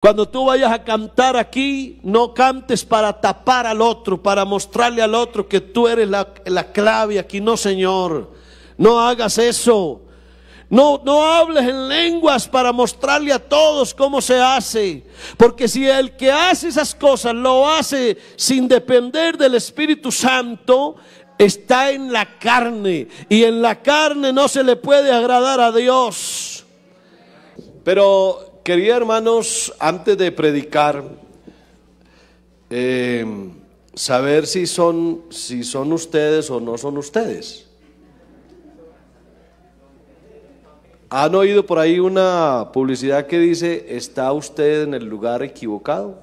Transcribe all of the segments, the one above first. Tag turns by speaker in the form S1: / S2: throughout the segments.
S1: Cuando tú vayas a cantar aquí, no cantes para tapar al otro, para mostrarle al otro que tú eres la clave aquí. No, Señor, no hagas eso. No hables en lenguas para mostrarle a todos cómo se hace. Porque si el que hace esas cosas lo hace sin depender del Espíritu Santo, está en la carne. Y en la carne no se le puede agradar a Dios. Pero queridos hermanos, antes de predicar, saber si son ustedes o no son ustedes. ¿Han oído por ahí una publicidad que dice: está usted en el lugar equivocado?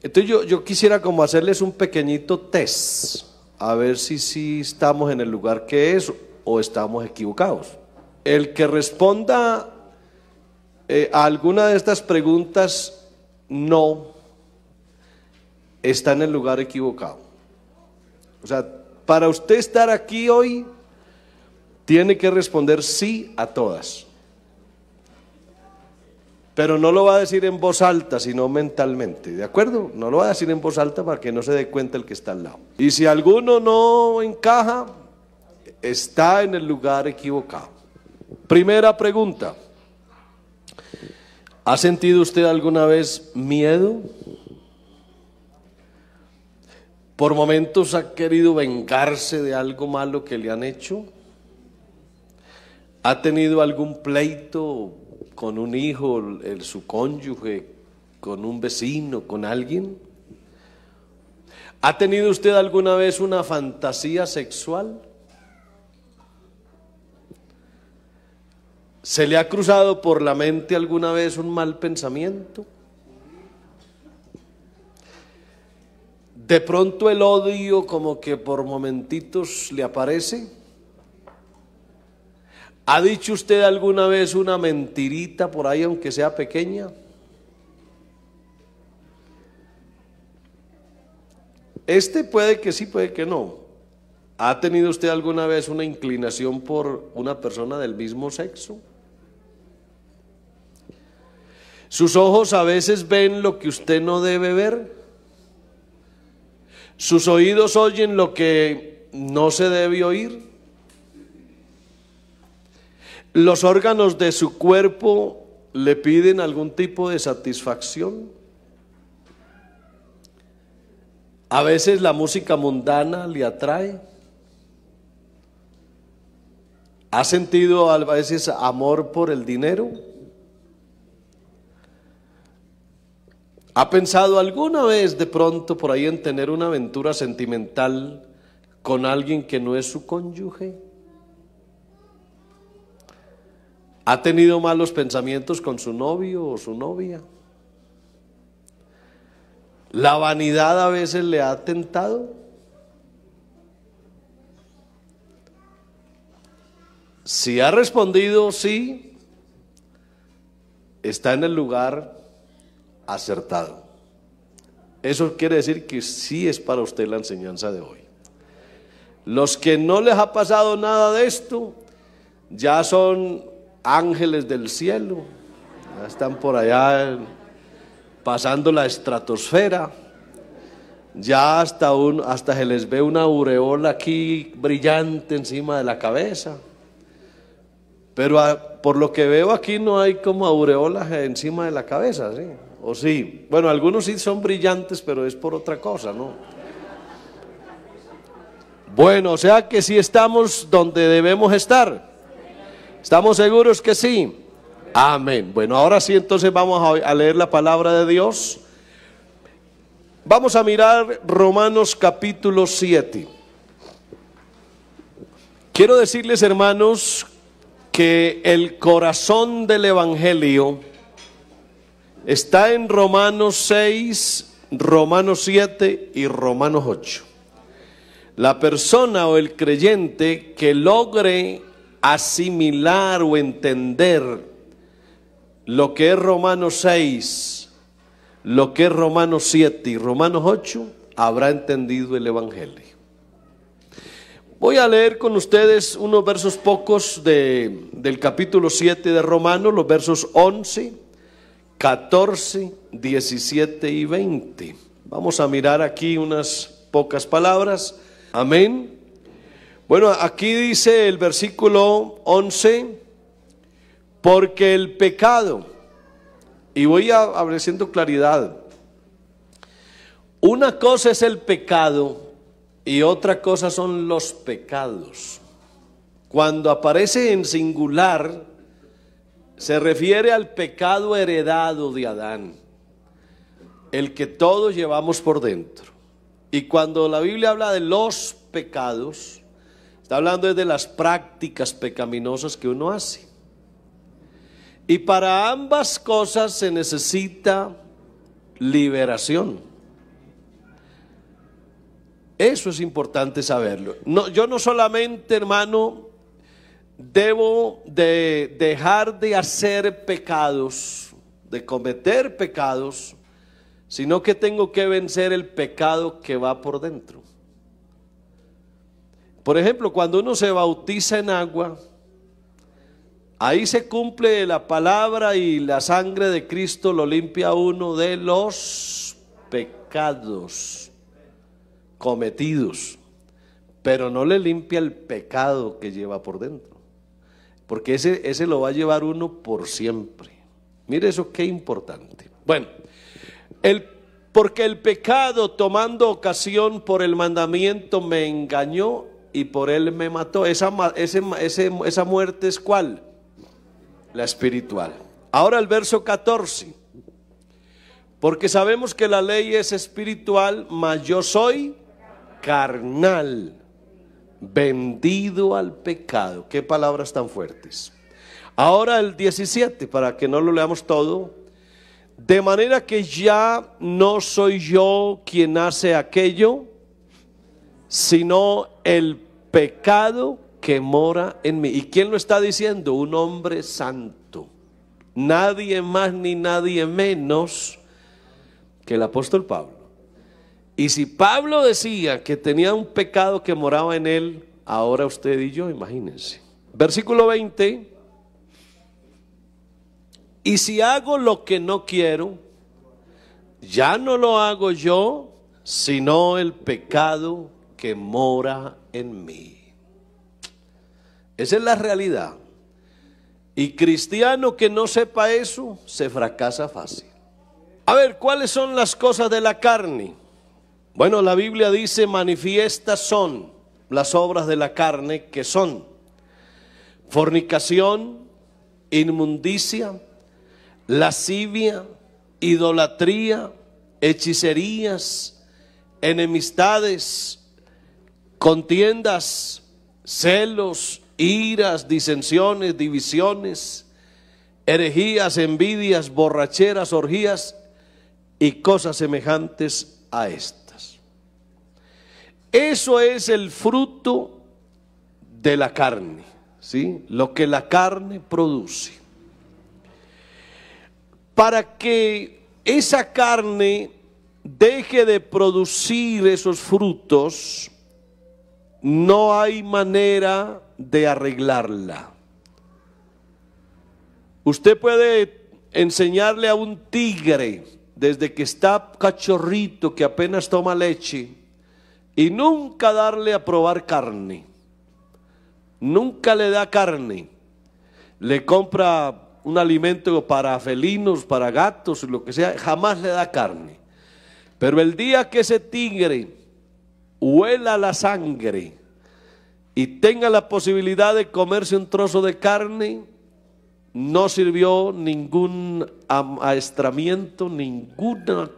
S1: Entonces yo quisiera como hacerles un pequeñito test, a ver si estamos en el lugar que es o estamos equivocados. El que responda a alguna de estas preguntas no, está en el lugar equivocado. O sea, para usted estar aquí hoy, tiene que responder sí a todas. Pero no lo va a decir en voz alta, sino mentalmente, ¿de acuerdo? No lo va a decir en voz alta para que no se dé cuenta el que está al lado. Y si alguno no encaja, está en el lugar equivocado. Primera pregunta: ¿ha sentido usted alguna vez miedo? ¿Por momentos ha querido vengarse de algo malo que le han hecho? ¿Ha tenido algún pleito con un hijo, su cónyuge, con un vecino, con alguien? ¿Ha tenido usted alguna vez una fantasía sexual? ¿Se le ha cruzado por la mente alguna vez un mal pensamiento? ¿De pronto el odio como que por momentitos le aparece? ¿Ha dicho usted alguna vez una mentirita por ahí, aunque sea pequeña? Puede que sí, puede que no. ¿Ha tenido usted alguna vez una inclinación por una persona del mismo sexo? ¿Sus ojos a veces ven lo que usted no debe ver? ¿Sus oídos oyen lo que no se debe oír? ¿Los órganos de su cuerpo le piden algún tipo de satisfacción? ¿A veces la música mundana le atrae? ¿Ha sentido a veces amor por el dinero? ¿Ha pensado alguna vez de pronto por ahí en tener una aventura sentimental con alguien que no es su cónyuge? ¿Ha tenido malos pensamientos con su novio o su novia? ¿La vanidad a veces le ha tentado? Si ha respondido sí, está en el lugar acertado. Eso quiere decir que sí es para usted la enseñanza de hoy. Los que no les ha pasado nada de esto, ya son ángeles del cielo, ya están por allá pasando la estratosfera, ya hasta se les ve una aureola aquí brillante encima de la cabeza. Pero por lo que veo aquí no hay como aureolas encima de la cabeza, ¿sí? ¿O sí? Bueno, algunos sí son brillantes, pero es por otra cosa, ¿no? Bueno, o sea que sí estamos donde debemos estar. ¿Estamos seguros que sí? Amén. Bueno, ahora sí, entonces vamos a leer la palabra de Dios. Vamos a mirar Romanos capítulo 7. Quiero decirles, hermanos, que el corazón del evangelio está en Romanos 6, Romanos 7 y Romanos 8. La persona o el creyente que logre asimilar o entender lo que es Romanos 6, lo que es Romanos 7 y Romanos 8, habrá entendido el evangelio. Voy a leer con ustedes unos versos pocos del capítulo 7 de Romanos, los versos 11, 14, 17 y 20. Vamos a mirar aquí unas pocas palabras. Amén. Bueno, aquí dice el versículo 11, porque el pecado, y voy a haciendo claridad, una cosa es el pecado y otra cosa son los pecados. Cuando aparece en singular, se refiere al pecado heredado de Adán, el que todos llevamos por dentro. Y cuando la Biblia habla de los pecados, está hablando de las prácticas pecaminosas que uno hace. Y para ambas cosas se necesita liberación. Eso es importante saberlo. No, yo no solamente, hermano, debo de dejar de hacer pecados, de cometer pecados, sino que tengo que vencer el pecado que va por dentro. Por ejemplo, cuando uno se bautiza en agua, ahí se cumple la palabra y la sangre de Cristo lo limpia a uno de los pecados cometidos, pero no le limpia el pecado que lleva por dentro, porque ese lo va a llevar uno por siempre. Mire eso, qué importante. Bueno, porque el pecado, tomando ocasión por el mandamiento, me engañó y por él me mató. Esa muerte es ¿cuál? La espiritual. Ahora el verso 14. Porque sabemos que la ley es espiritual, mas yo soy carnal, vendido al pecado. Qué palabras tan fuertes. Ahora el 17, para que no lo leamos todo. De manera que ya no soy yo quien hace aquello, sino el pecado que mora en mí. ¿Y quién lo está diciendo? Un hombre santo. Nadie más ni nadie menos que el apóstol Pablo. Y si Pablo decía que tenía un pecado que moraba en él, ahora usted y yo, imagínense. Versículo 20. Y si hago lo que no quiero, ya no lo hago yo, sino el pecado que mora en mí. Esa es la realidad. Y cristiano que no sepa eso, se fracasa fácil. A ver, ¿cuáles son las cosas de la carne? Bueno, la Biblia dice, manifiestas son las obras de la carne, que son fornicación, inmundicia, lascivia, idolatría, hechicerías, enemistades, contiendas, celos, iras, disensiones, divisiones, herejías, envidias, borracheras, orgías y cosas semejantes a estas. Eso es el fruto de la carne, ¿sí? Lo que la carne produce. Para que esa carne deje de producir esos frutos, no hay manera de arreglarla. Usted puede enseñarle a un tigre desde que está cachorrito, que apenas toma leche, y nunca darle a probar carne. Nunca le da carne. Le compra un alimento para felinos, para gatos, lo que sea, jamás le da carne. Pero el día que ese tigre huela la sangre y tenga la posibilidad de comerse un trozo de carne, no sirvió ningún aestramiento, ningún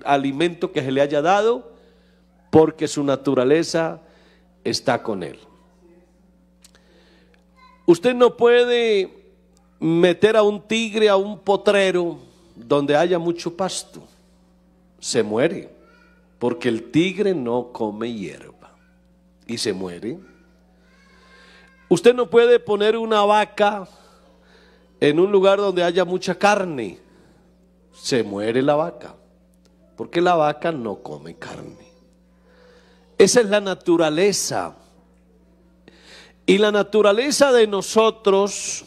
S1: alimento que se le haya dado, porque su naturaleza está con él. Usted no puede meter a un tigre a un potrero donde haya mucho pasto. Se muere, porque el tigre no come hierba y se muere. Usted no puede poner una vaca en un lugar donde haya mucha carne. Se muere la vaca, porque la vaca no come carne. Esa es la naturaleza. Y la naturaleza de nosotros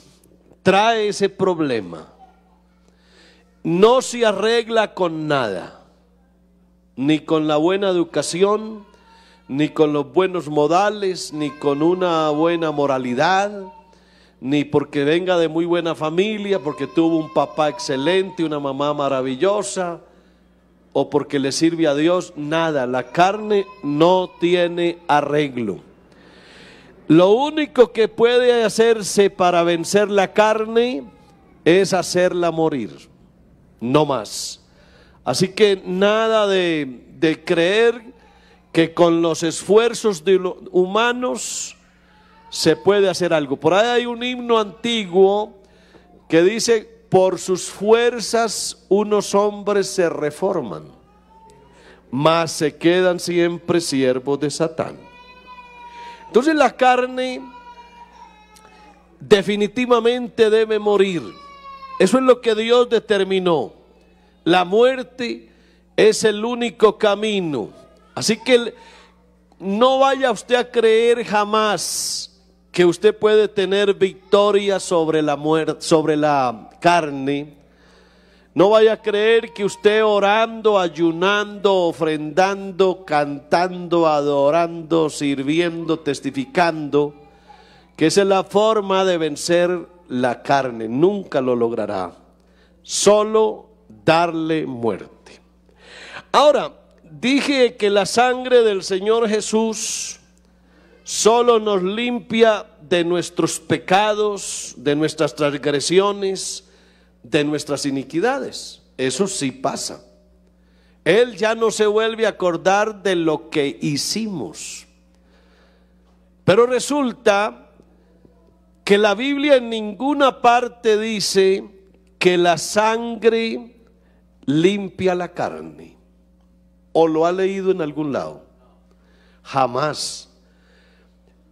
S1: trae ese problema. no se arregla con nada, ni con la buena educación, ni con los buenos modales, ni con una buena moralidad, ni porque venga de muy buena familia, porque tuvo un papá excelente, una mamá maravillosa, o porque le sirve a Dios. Nada, la carne no tiene arreglo. Lo único que puede hacerse para vencer la carne es hacerla morir, no más. Así que nada de creer que con los esfuerzos humanos se puede hacer algo. Por ahí hay un himno antiguo que dice: por sus fuerzas unos hombres se reforman, mas se quedan siempre siervos de Satán. Entonces la carne definitivamente debe morir. Eso es lo que Dios determinó. La muerte es el único camino. Así que no vaya usted a creer jamás que usted puede tener victoria sobre la muerte, sobre la carne. No vaya a creer que usted orando, ayunando, ofrendando, cantando, adorando, sirviendo, testificando, que esa es la forma de vencer la carne. Nunca lo logrará. Solo darle muerte. Ahora, dije que la sangre del Señor Jesús solo nos limpia de nuestros pecados, de nuestras transgresiones, de nuestras iniquidades. Eso sí pasa. Él ya no se vuelve a acordar de lo que hicimos. Pero resulta que la Biblia en ninguna parte dice que la sangre limpia la carne. ¿O lo ha leído en algún lado? Jamás.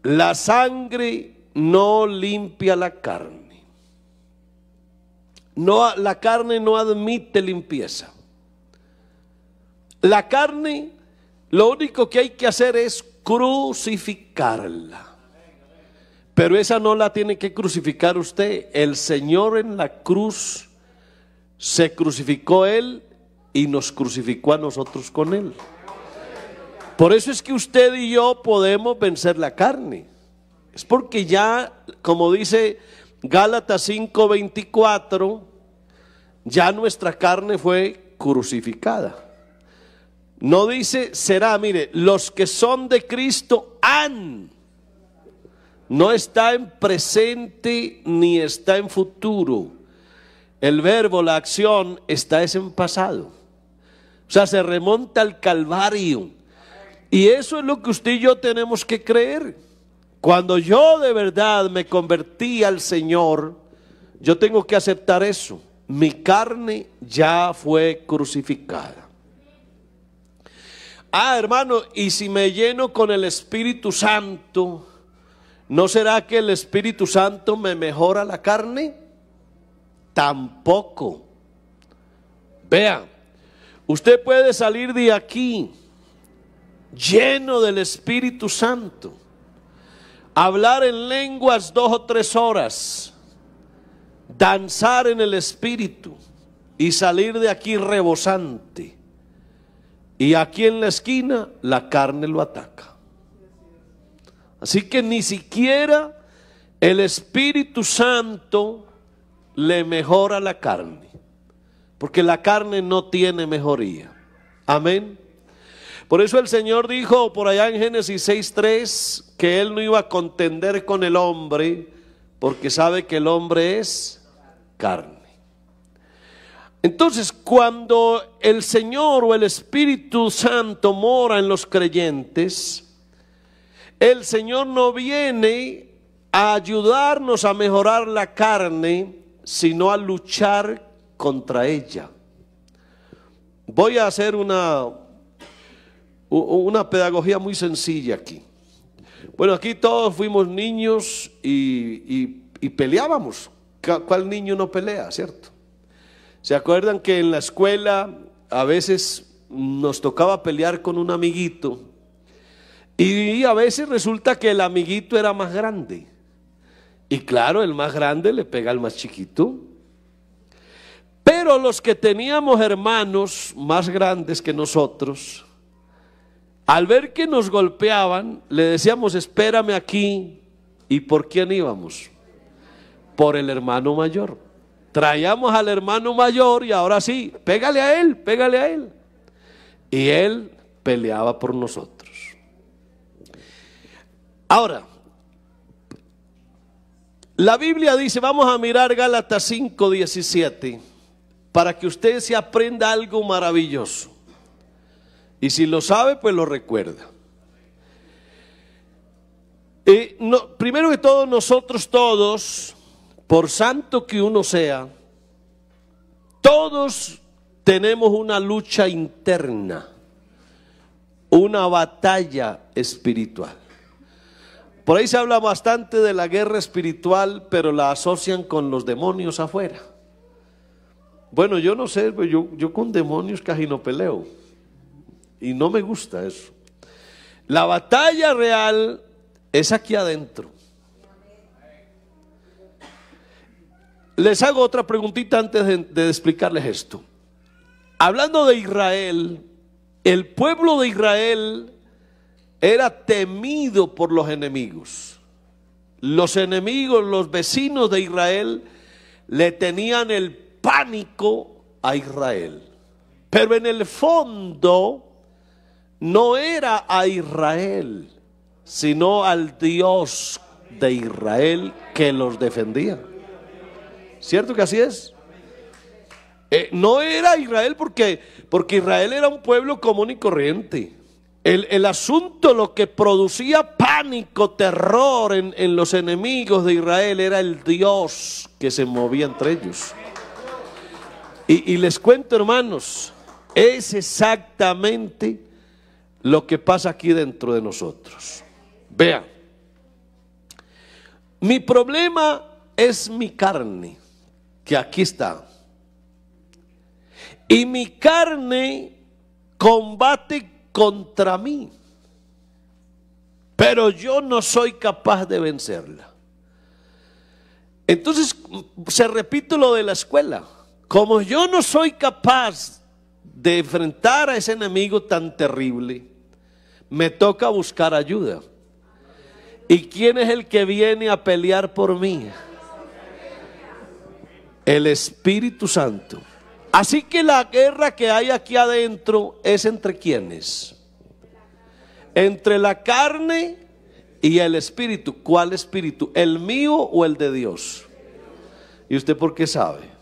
S1: La sangre no limpia la carne. No, la carne no admite limpieza. La carne, lo único que hay que hacer es crucificarla. Pero esa no la tiene que crucificar usted. El Señor en la cruz se crucificó Él y nos crucificó a nosotros con Él. Por eso es que usted y yo podemos vencer la carne. Es porque ya, como dice Gálatas 5:24, ya nuestra carne fue crucificada. No dice será, mire, los que son de Cristo han. No está en presente ni está en futuro. El verbo, la acción, está es en pasado. O sea, se remonta al Calvario. Y eso es lo que usted y yo tenemos que creer. Cuando yo de verdad me convertí al Señor, yo tengo que aceptar eso. Mi carne ya fue crucificada. Hermano, y si me lleno con el Espíritu Santo, ¿no será que el Espíritu Santo me mejora la carne? Tampoco. Vea, usted puede salir de aquí lleno del Espíritu Santo, hablar en lenguas 2 o 3 horas, danzar en el Espíritu y salir de aquí rebosante. Y aquí en la esquina la carne lo ataca. Así que ni siquiera el Espíritu Santo le mejora la carne, porque la carne no tiene mejoría. Amén. Por eso el Señor dijo por allá en Génesis 6:3 que Él no iba a contender con el hombre, porque sabe que el hombre es carne. Entonces, cuando el Señor o el Espíritu Santo mora en los creyentes, el Señor no viene a ayudarnos a mejorar la carne, sino a luchar contra ella. Voy a hacer una pedagogía muy sencilla aquí. Bueno, aquí todos fuimos niños y peleábamos. ¿Cuál niño no pelea, cierto? ¿Se acuerdan que en la escuela a veces nos tocaba pelear con un amiguito? Y a veces resulta que el amiguito era más grande. Y claro, el más grande le pega al más chiquito. Pero los que teníamos hermanos más grandes que nosotros, al ver que nos golpeaban, le decíamos, espérame aquí. ¿Y por quién íbamos? Por el hermano mayor. Traíamos al hermano mayor y ahora sí, pégale a él, pégale a él. Y él peleaba por nosotros. Ahora, la Biblia dice, vamos a mirar Gálatas 5:17, para que usted se aprenda algo maravilloso. Y si lo sabe, pues lo recuerda. Primero que todo, nosotros todos, por santo que uno sea, todos tenemos una lucha interna, una batalla espiritual. Por ahí se habla bastante de la guerra espiritual, pero la asocian con los demonios afuera. Bueno, yo no sé, yo con demonios casi no peleo. Y no me gusta eso. La batalla real es aquí adentro. Les hago otra preguntita antes de explicarles esto. Hablando de Israel, el pueblo de Israel era temido por los enemigos. Los enemigos, los vecinos de Israel, le tenían el pánico a Israel. Pero en el fondo no era a Israel, sino al Dios de Israel que los defendía. ¿Cierto que así es? No era Israel porque Israel era un pueblo común y corriente. El asunto, lo que producía pánico, terror en los enemigos de Israel, era el Dios que se movía entre ellos. Y les cuento, hermanos, es exactamente lo que pasa aquí dentro de nosotros. Vean, mi problema es mi carne, que aquí está. Y mi carne combate contra mí, pero yo no soy capaz de vencerla. Entonces se repite lo de la escuela. Como yo no soy capaz de enfrentar a ese enemigo tan terrible, me toca buscar ayuda. ¿Y quién es el que viene a pelear por mí? El Espíritu Santo. Así que la guerra que hay aquí adentro es entre ¿quiénes? Entre la carne y el espíritu. ¿Cuál espíritu? ¿El mío o el de Dios? ¿Y usted por qué sabe?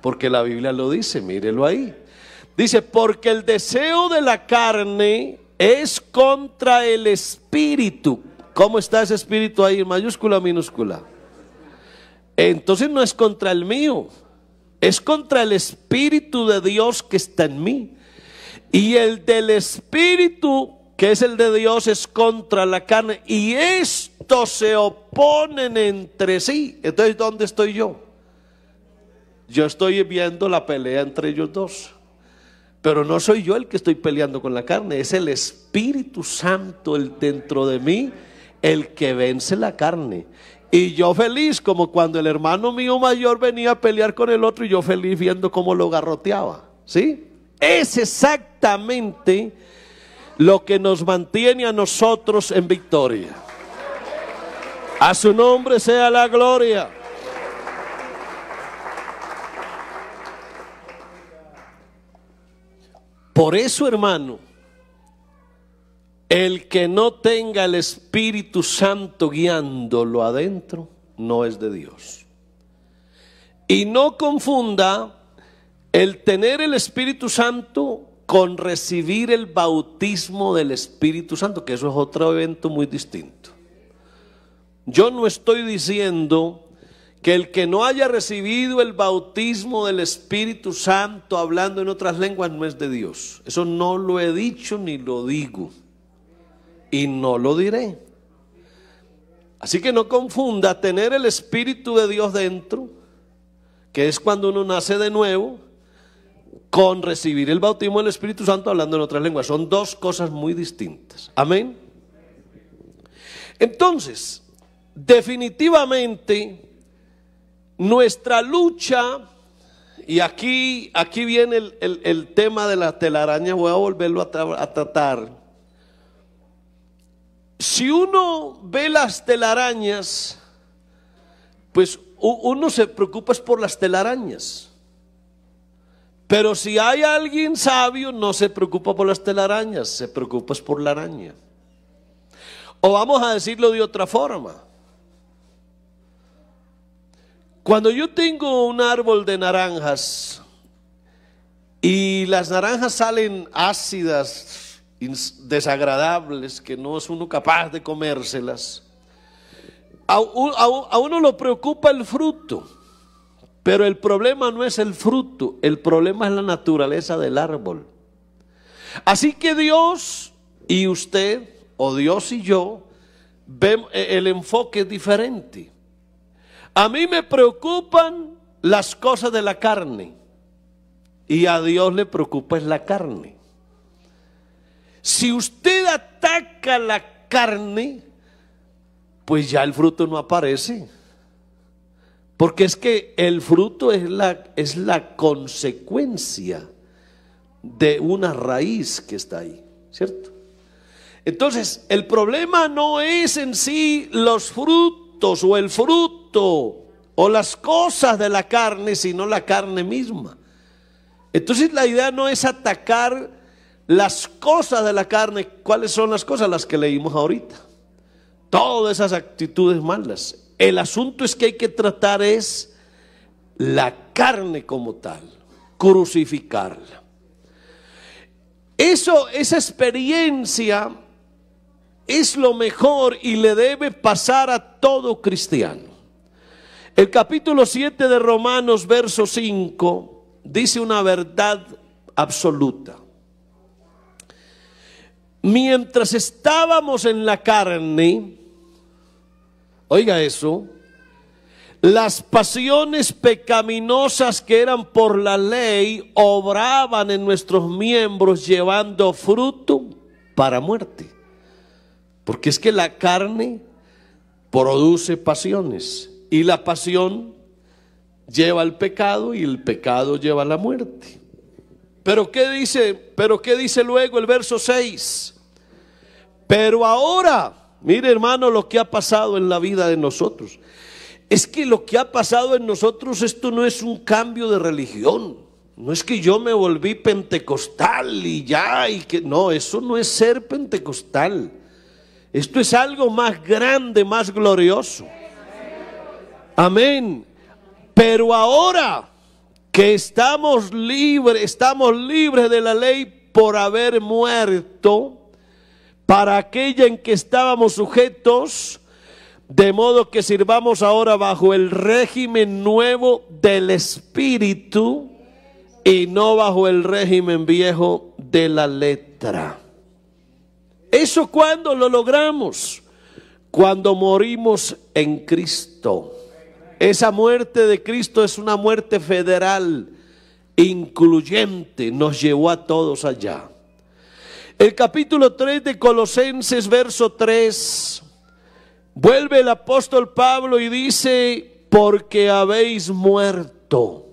S1: Porque la Biblia lo dice, mírelo ahí. Dice, porque el deseo de la carne es contra el espíritu. ¿Cómo está ese espíritu ahí? ¿Mayúscula o minúscula? Entonces no es contra el mío, es contra el Espíritu de Dios que está en mí. Y el del Espíritu, que es el de Dios, es contra la carne. Y estos se oponen entre sí. Entonces, ¿dónde estoy yo? Yo estoy viendo la pelea entre ellos dos. Pero no soy yo el que estoy peleando con la carne, es el Espíritu Santo, el dentro de mí, el que vence la carne. Y yo feliz, como cuando el hermano mío mayor venía a pelear con el otro, y yo feliz viendo cómo lo garroteaba. ¿Sí? Es exactamente lo que nos mantiene a nosotros en victoria. A su nombre sea la gloria. Por eso, hermano, el que no tenga el Espíritu Santo guiándolo adentro, no es de Dios. Y no confunda el tener el Espíritu Santo con recibir el bautismo del Espíritu Santo, que eso es otro evento muy distinto. Yo no estoy diciendo que el que no haya recibido el bautismo del Espíritu Santo hablando en otras lenguas no es de Dios. Eso no lo he dicho ni lo digo. Y no lo diré. Así que no confunda tener el Espíritu de Dios dentro, que es cuando uno nace de nuevo, con recibir el bautismo del Espíritu Santo hablando en otras lenguas. Son dos cosas muy distintas. Amén. Entonces, definitivamente, nuestra lucha y aquí viene el tema de la telaraña, voy a volverlo a tratar. Si uno ve las telarañas, pues uno se preocupa es por las telarañas. Pero si hay alguien sabio, no se preocupa por las telarañas, se preocupa es por la araña. O vamos a decirlo de otra forma. Cuando yo tengo un árbol de naranjas y las naranjas salen ácidas, desagradables, que no es uno capaz de comérselas, a uno lo preocupa el fruto, pero el problema no es el fruto, el problema es la naturaleza del árbol. Así que Dios y usted, o Dios y yo, vemos, el enfoque es diferente. A mí me preocupan las cosas de la carne y a Dios le preocupa es la carne. Si usted ataca la carne, pues ya el fruto no aparece. Porque es que el fruto es la consecuencia de una raíz que está ahí, ¿cierto? Entonces, el problema no es en sí los frutos o el fruto o las cosas de la carne, sino la carne misma. Entonces, la idea no es atacar las cosas de la carne. ¿Cuáles son las cosas? Las que leímos ahorita. Todas esas actitudes malas. El asunto es que hay que tratar es la carne como tal, crucificarla. Esa experiencia es lo mejor y le debe pasar a todo cristiano. El capítulo 7 de Romanos, verso 5, dice una verdad absoluta. Mientras estábamos en la carne, oiga eso, las pasiones pecaminosas que eran por la ley obraban en nuestros miembros llevando fruto para muerte. Porque es que la carne produce pasiones y la pasión lleva al pecado y el pecado lleva a la muerte. Pero ¿qué dice luego el verso 6? Pero ahora, mire hermano lo que ha pasado en la vida de nosotros. Es que lo que ha pasado en nosotros, esto no es un cambio de religión. No es que yo me volví pentecostal y ya, y que no, eso no es ser pentecostal. Esto es algo más grande, más glorioso. Amén. Pero ahora que estamos libres de la ley por haber muerto para aquella en que estábamos sujetos, de modo que sirvamos ahora bajo el régimen nuevo del Espíritu y no bajo el régimen viejo de la letra. ¿Eso cuándo lo logramos? Cuando morimos en Cristo. Esa muerte de Cristo es una muerte federal, incluyente, nos llevó a todos allá. El capítulo 3 de Colosenses, verso 3, vuelve el apóstol Pablo y dice, porque habéis muerto.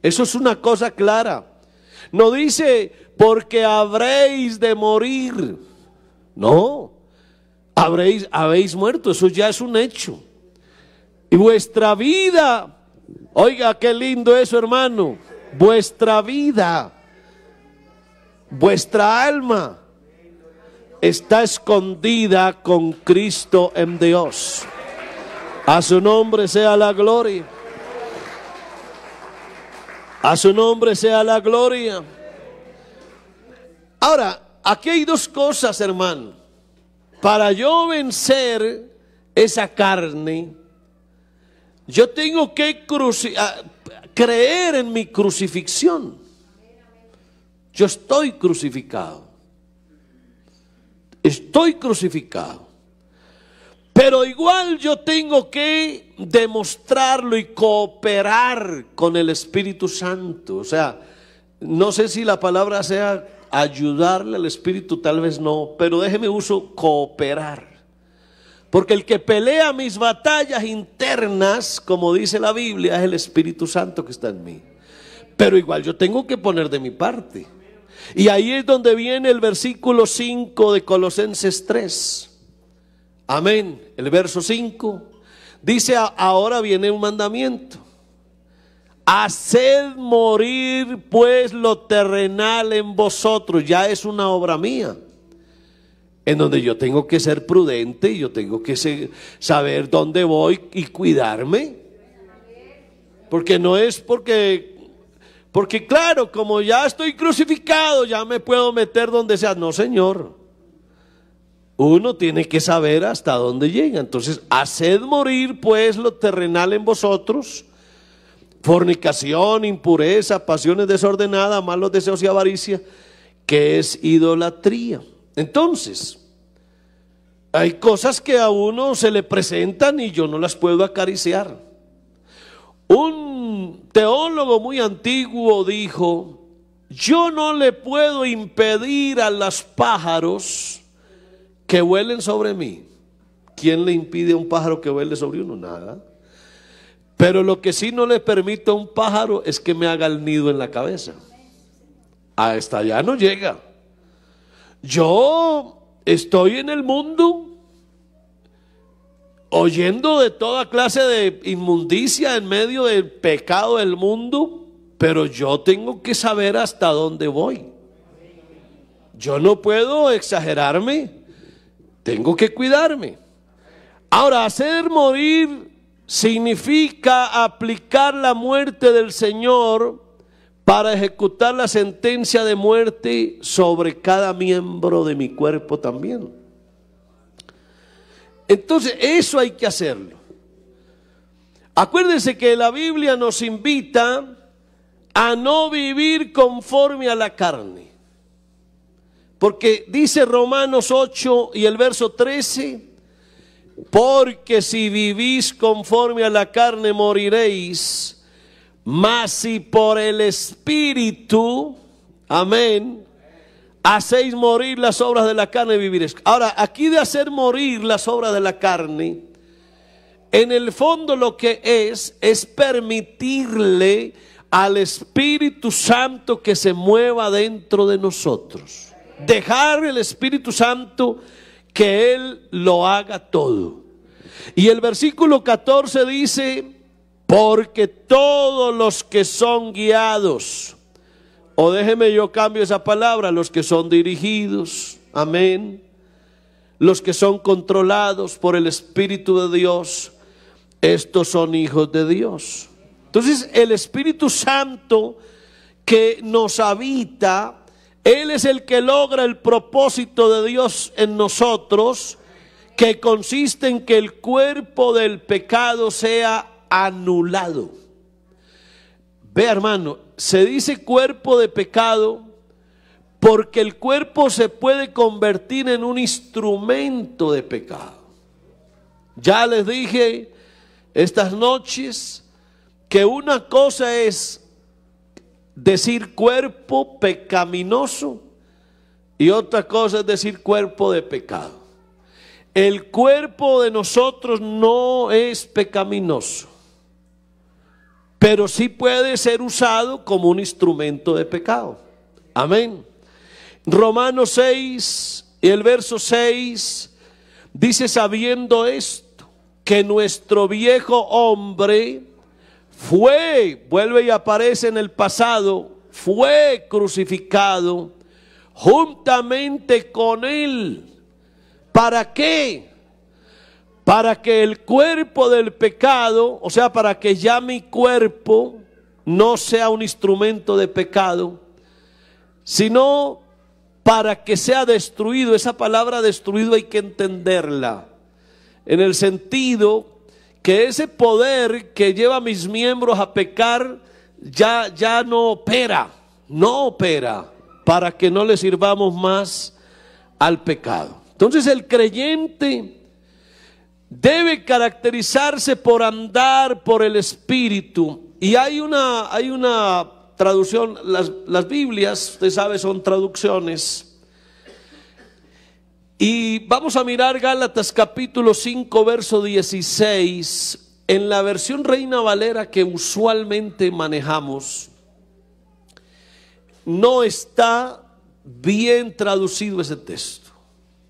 S1: Eso es una cosa clara. No dice, porque habréis de morir. No, habéis muerto, eso ya es un hecho. Y vuestra vida, oiga qué lindo eso hermano, vuestra vida, vuestra alma está escondida con Cristo en Dios. A su nombre sea la gloria. A su nombre sea la gloria. Ahora, aquí hay dos cosas, hermano. Para yo vencer esa carne, yo tengo que creer en mi crucifixión. Yo estoy crucificado. Estoy crucificado. Pero igual yo tengo que demostrarlo y cooperar con el Espíritu Santo. O sea, no sé si la palabra sea ayudarle al Espíritu, tal vez no, pero déjeme uso cooperar. Porque el que pelea mis batallas internas, como dice la Biblia, es el Espíritu Santo que está en mí. pero igual yo tengo que poner de mi parte. Y ahí es donde viene el versículo 5 de Colosenses 3. Amén. El verso 5 dice: ahora viene un mandamiento. Haced morir pues lo terrenal en vosotros. Ya es una obra mía, en donde yo tengo que ser prudente, yo tengo que saber dónde voy y cuidarme. Porque no es porque claro, como ya estoy crucificado, ya me puedo meter donde sea. No, Señor. Uno tiene que saber hasta dónde llega. Entonces, haced morir pues lo terrenal en vosotros: fornicación, impureza, pasiones desordenadas, malos deseos y avaricia, que es idolatría. Entonces, hay cosas que a uno se le presentan y yo no las puedo acariciar. Un teólogo muy antiguo dijo: yo no le puedo impedir a los pájaros que vuelen sobre mí. ¿Quién le impide a un pájaro que vuele sobre uno? Nada. Pero lo que sí no le permito a un pájaro es que me haga el nido en la cabeza. Hasta allá no llega. Yo estoy en el mundo oyendo de toda clase de inmundicia en medio del pecado del mundo, pero yo tengo que saber hasta dónde voy. Yo no puedo exagerarme, tengo que cuidarme. Ahora, hacer morir significa aplicar la muerte del Señor para ejecutar la sentencia de muerte sobre cada miembro de mi cuerpo también. Entonces, eso hay que hacerlo. Acuérdense que la Biblia nos invita a no vivir conforme a la carne. Porque dice Romanos 8 y el verso 13: porque si vivís conforme a la carne moriréis, mas si por el Espíritu, amén, hacéis morir las obras de la carne, viviréis. Ahora, aquí de hacer morir las obras de la carne, en el fondo lo que es permitirle al Espíritu Santo que se mueva dentro de nosotros. Dejar el Espíritu Santo que Él lo haga todo. Y el versículo 14 dice: porque todos los que son guiados, o déjeme yo cambio esa palabra, los que son dirigidos, amén, los que son controlados por el Espíritu de Dios, estos son hijos de Dios. Entonces, el Espíritu Santo que nos habita, Él es el que logra el propósito de Dios en nosotros, que consiste en que el cuerpo del pecado sea anulado. Vea, hermano, se dice cuerpo de pecado porque el cuerpo se puede convertir en un instrumento de pecado. Ya les dije estas noches que una cosa es decir cuerpo pecaminoso y otra cosa es decir cuerpo de pecado. El cuerpo de nosotros no es pecaminoso, pero sí puede ser usado como un instrumento de pecado. Amén. Romanos 6 y el verso 6 dice: sabiendo esto, que nuestro viejo hombre fue, vuelve y aparece en el pasado, fue crucificado juntamente con Él. ¿Para qué? Para que el cuerpo del pecado, o sea, para que ya mi cuerpo no sea un instrumento de pecado, sino para que sea destruido. Esa palabra destruido hay que entenderla en el sentido que ese poder que lleva a mis miembros a pecar ya no opera para que no le sirvamos más al pecado. Entonces el creyente debe caracterizarse por andar por el Espíritu. Y hay una traducción, las Biblias, usted sabe, son traducciones. Y vamos a mirar Gálatas capítulo 5, verso 16. En la versión Reina Valera que usualmente manejamos, no está bien traducido ese texto.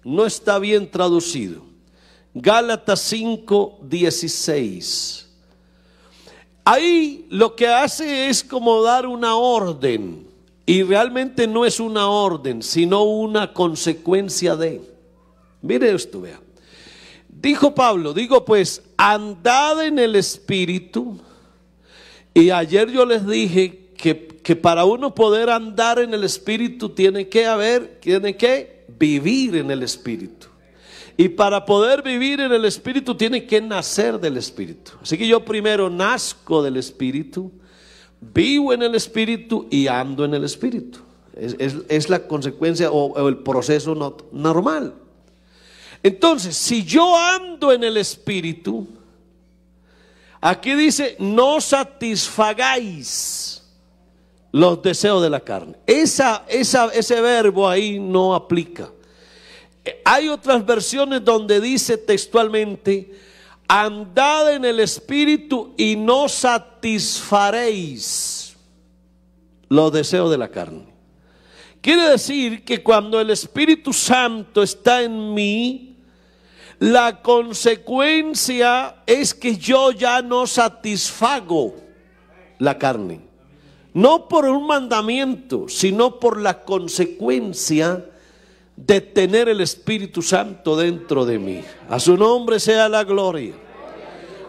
S1: No está bien traducido. Gálatas 5:16. Ahí lo que hace es como dar una orden, y realmente no es una orden, sino una consecuencia de. Mire esto, vea. Dijo Pablo, digo pues, andad en el Espíritu. Y ayer yo les dije que para uno poder andar en el Espíritu tiene que vivir en el Espíritu. Y para poder vivir en el Espíritu tiene que nacer del Espíritu. Así que yo primero nazco del Espíritu, vivo en el Espíritu y ando en el Espíritu. Es la consecuencia o el proceso normal. Entonces, si yo ando en el Espíritu, aquí dice, no satisfagáis los deseos de la carne. Ese verbo ahí no aplica. Hay otras versiones donde dice textualmente, andad en el Espíritu y no satisfaréis los deseos de la carne. Quiere decir que cuando el Espíritu Santo está en mí, la consecuencia es que yo ya no satisfago la carne. No por un mandamiento, sino por la consecuencia de tener el Espíritu Santo dentro de mí. A su nombre sea la gloria.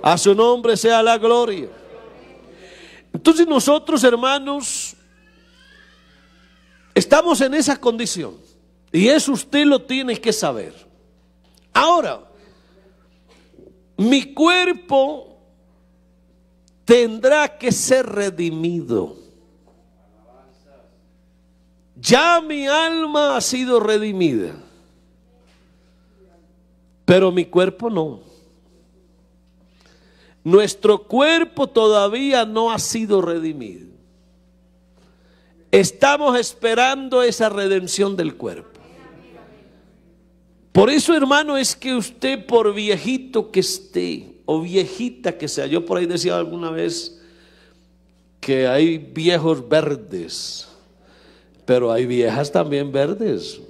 S1: A su nombre sea la gloria. Entonces nosotros, hermanos, estamos en esa condición. Y eso usted lo tiene que saber. Ahora, mi cuerpo tendrá que ser redimido. Ya mi alma ha sido redimida, pero mi cuerpo no. Nuestro cuerpo todavía no ha sido redimido. Estamos esperando esa redención del cuerpo. Por eso, hermano, es que usted, por viejito que esté o viejita que sea, yo por ahí decía alguna vez que hay viejos verdes, pero hay viejas también verdes,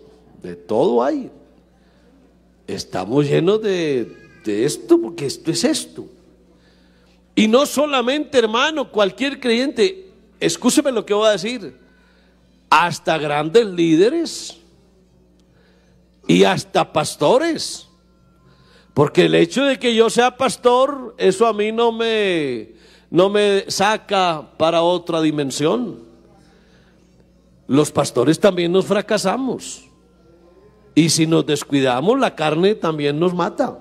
S1: de todo hay. Estamos llenos de esto, porque esto es esto. Y no solamente, hermano, cualquier creyente, escúcheme lo que voy a decir, hasta grandes líderes y hasta pastores. Porque el hecho de que yo sea pastor, eso a mí no me saca para otra dimensión. Los pastores también nos fracasamos. Y si nos descuidamos, la carne también nos mata.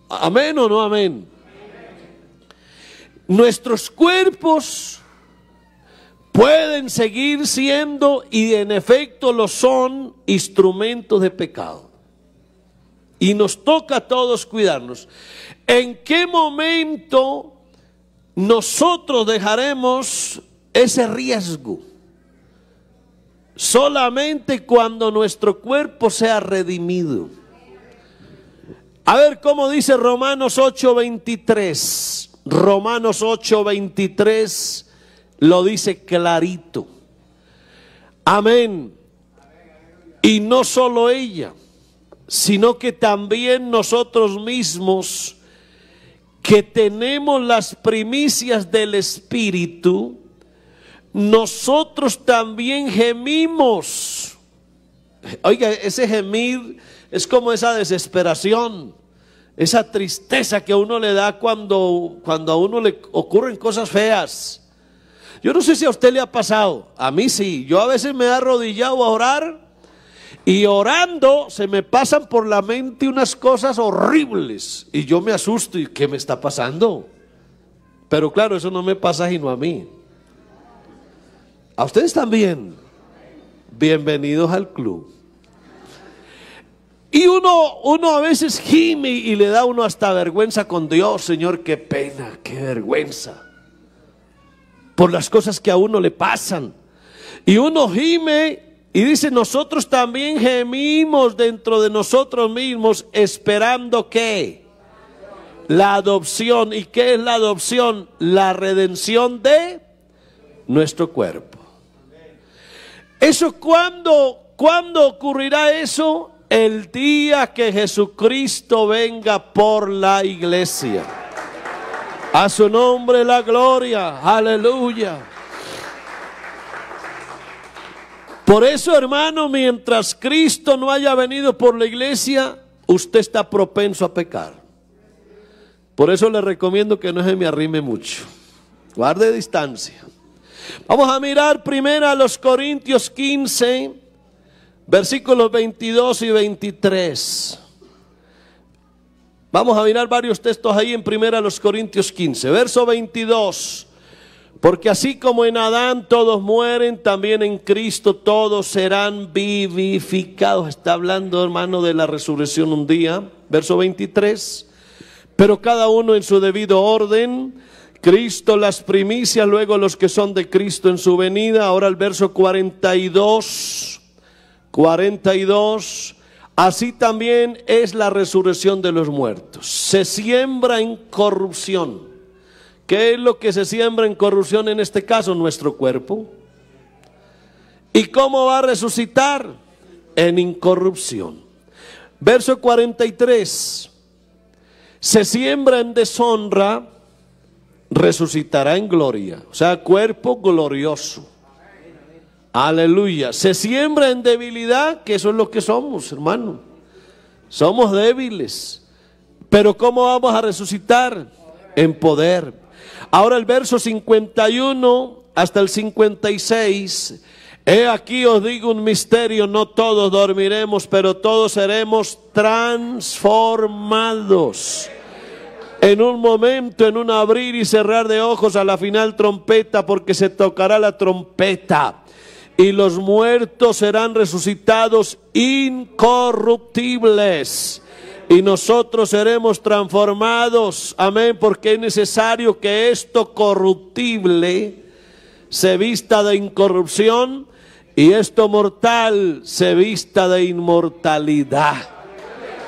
S1: ¿Amén o no amén? Nuestros cuerpos pueden seguir siendo, y en efecto lo son, instrumentos de pecado. Y nos toca a todos cuidarnos. ¿En qué momento nosotros dejaremos ese riesgo? Solamente cuando nuestro cuerpo sea redimido. A ver cómo dice Romanos 8:23. Romanos 8:23 lo dice clarito. Amén. Y no solo ella, sino que también nosotros mismos, que tenemos las primicias del Espíritu, nosotros también gemimos. Oiga, ese gemir es como esa desesperación, esa tristeza que a uno le da cuando a uno le ocurren cosas feas. Yo no sé si a usted le ha pasado, a mí sí. Yo a veces me he arrodillado a orar, y orando se me pasan por la mente unas cosas horribles, y yo me asusto, ¿y qué me está pasando? Pero claro, eso no me pasa sino a mí. A ustedes también. Bienvenidos al club. Y uno a veces gime y le da uno hasta vergüenza con Dios. Señor, qué pena, qué vergüenza, por las cosas que a uno le pasan. Y uno gime y dice, nosotros también gemimos dentro de nosotros mismos, esperando ¿qué? La adopción. ¿Y qué es la adopción? La redención de nuestro cuerpo. ¿Eso cuándo ocurrirá eso? El día que Jesucristo venga por la iglesia. A su nombre la gloria, aleluya. Por eso, hermano, mientras Cristo no haya venido por la iglesia, usted está propenso a pecar. Por eso le recomiendo que no se me arrime mucho. Guarde distancia. Vamos a mirar primero a los Corintios 15, versículos 22 y 23. Vamos a mirar varios textos ahí en primera los Corintios 15, verso 22. Porque así como en Adán todos mueren, también en Cristo todos serán vivificados. Está hablando, hermano, de la resurrección un día. Verso 23. Pero cada uno en su debido orden. Cristo las primicias, luego los que son de Cristo en su venida. Ahora el verso 42. Así también es la resurrección de los muertos. Se siembra en corrupción. ¿Qué es lo que se siembra en corrupción en este caso? Nuestro cuerpo. ¿Y cómo va a resucitar? En incorrupción. Verso 43. Se siembra en deshonra, resucitará en gloria. O sea, cuerpo glorioso. Aleluya. Se siembra en debilidad, que eso es lo que somos, hermano. Somos débiles. Pero ¿cómo vamos a resucitar? En poder. Ahora el verso 51 hasta el 56. He aquí os digo un misterio, no todos dormiremos, pero todos seremos transformados. En un momento, en un abrir y cerrar de ojos, a la final trompeta, porque se tocará la trompeta. Y los muertos serán resucitados incorruptibles. Y nosotros seremos transformados, amén, porque es necesario que esto corruptible se vista de incorrupción y esto mortal se vista de inmortalidad.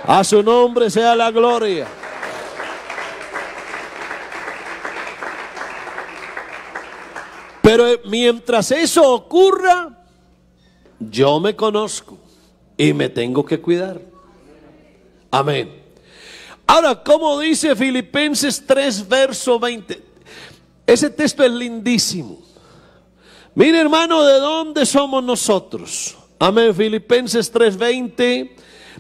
S1: A su nombre sea la gloria. Pero mientras eso ocurra, yo me conozco y me tengo que cuidar. Amén. Ahora, como dice Filipenses 3, verso 20. Ese texto es lindísimo. Mire, hermano, ¿de dónde somos nosotros? Amén. Filipenses 3, 20.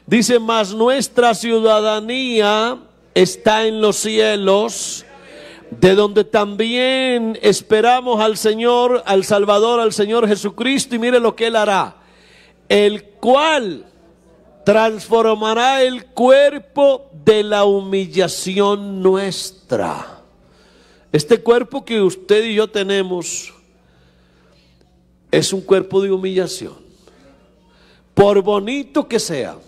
S1: Dice, mas nuestra ciudadanía está en los cielos, de donde también esperamos al Señor, al Salvador, al Señor Jesucristo. Y mire lo que Él hará. El cual transformará el cuerpo de la humillación nuestra. Este cuerpo que usted y yo tenemos es un cuerpo de humillación. Por bonito que sea.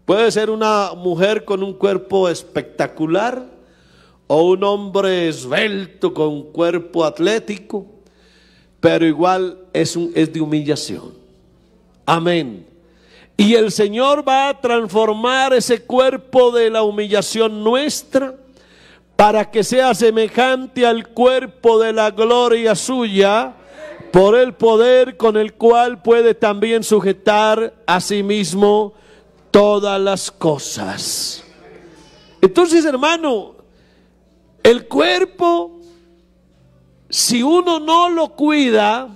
S1: Puede ser una mujer con un cuerpo espectacular o un hombre esbelto con un cuerpo atlético, pero igual es de humillación. Amén. Y el Señor va a transformar ese cuerpo de la humillación nuestra para que sea semejante al cuerpo de la gloria suya, por el poder con el cual puede también sujetar a sí mismo todas las cosas. Entonces, hermano, el cuerpo, si uno no lo cuida,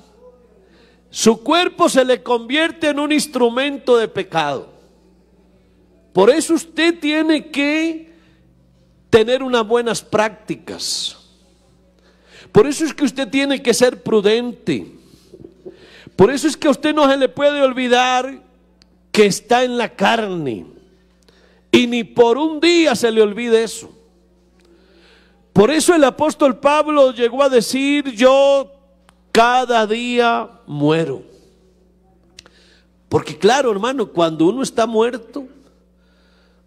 S1: su cuerpo se le convierte en un instrumento de pecado. Por eso usted tiene que tener unas buenas prácticas. Por eso es que usted tiene que ser prudente. Por eso es que a usted no se le puede olvidar que está en la carne. Y ni por un día se le olvide eso. Por eso el apóstol Pablo llegó a decir, yo cada día muero. Porque claro, hermano, cuando uno está muerto,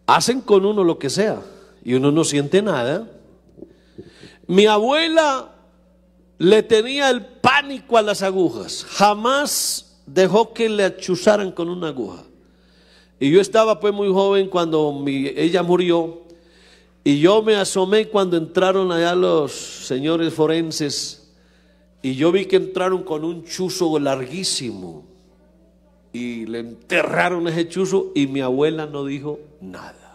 S1: hacen con uno lo que sea y uno no siente nada. Mi abuela le tenía el pánico a las agujas. Jamás dejó que le achuzaran con una aguja. Y yo estaba pues muy joven cuando ella murió. Y yo me asomé cuando entraron allá los señores forenses y yo vi que entraron con un chuzo larguísimo y le enterraron ese chuzo y mi abuela no dijo nada.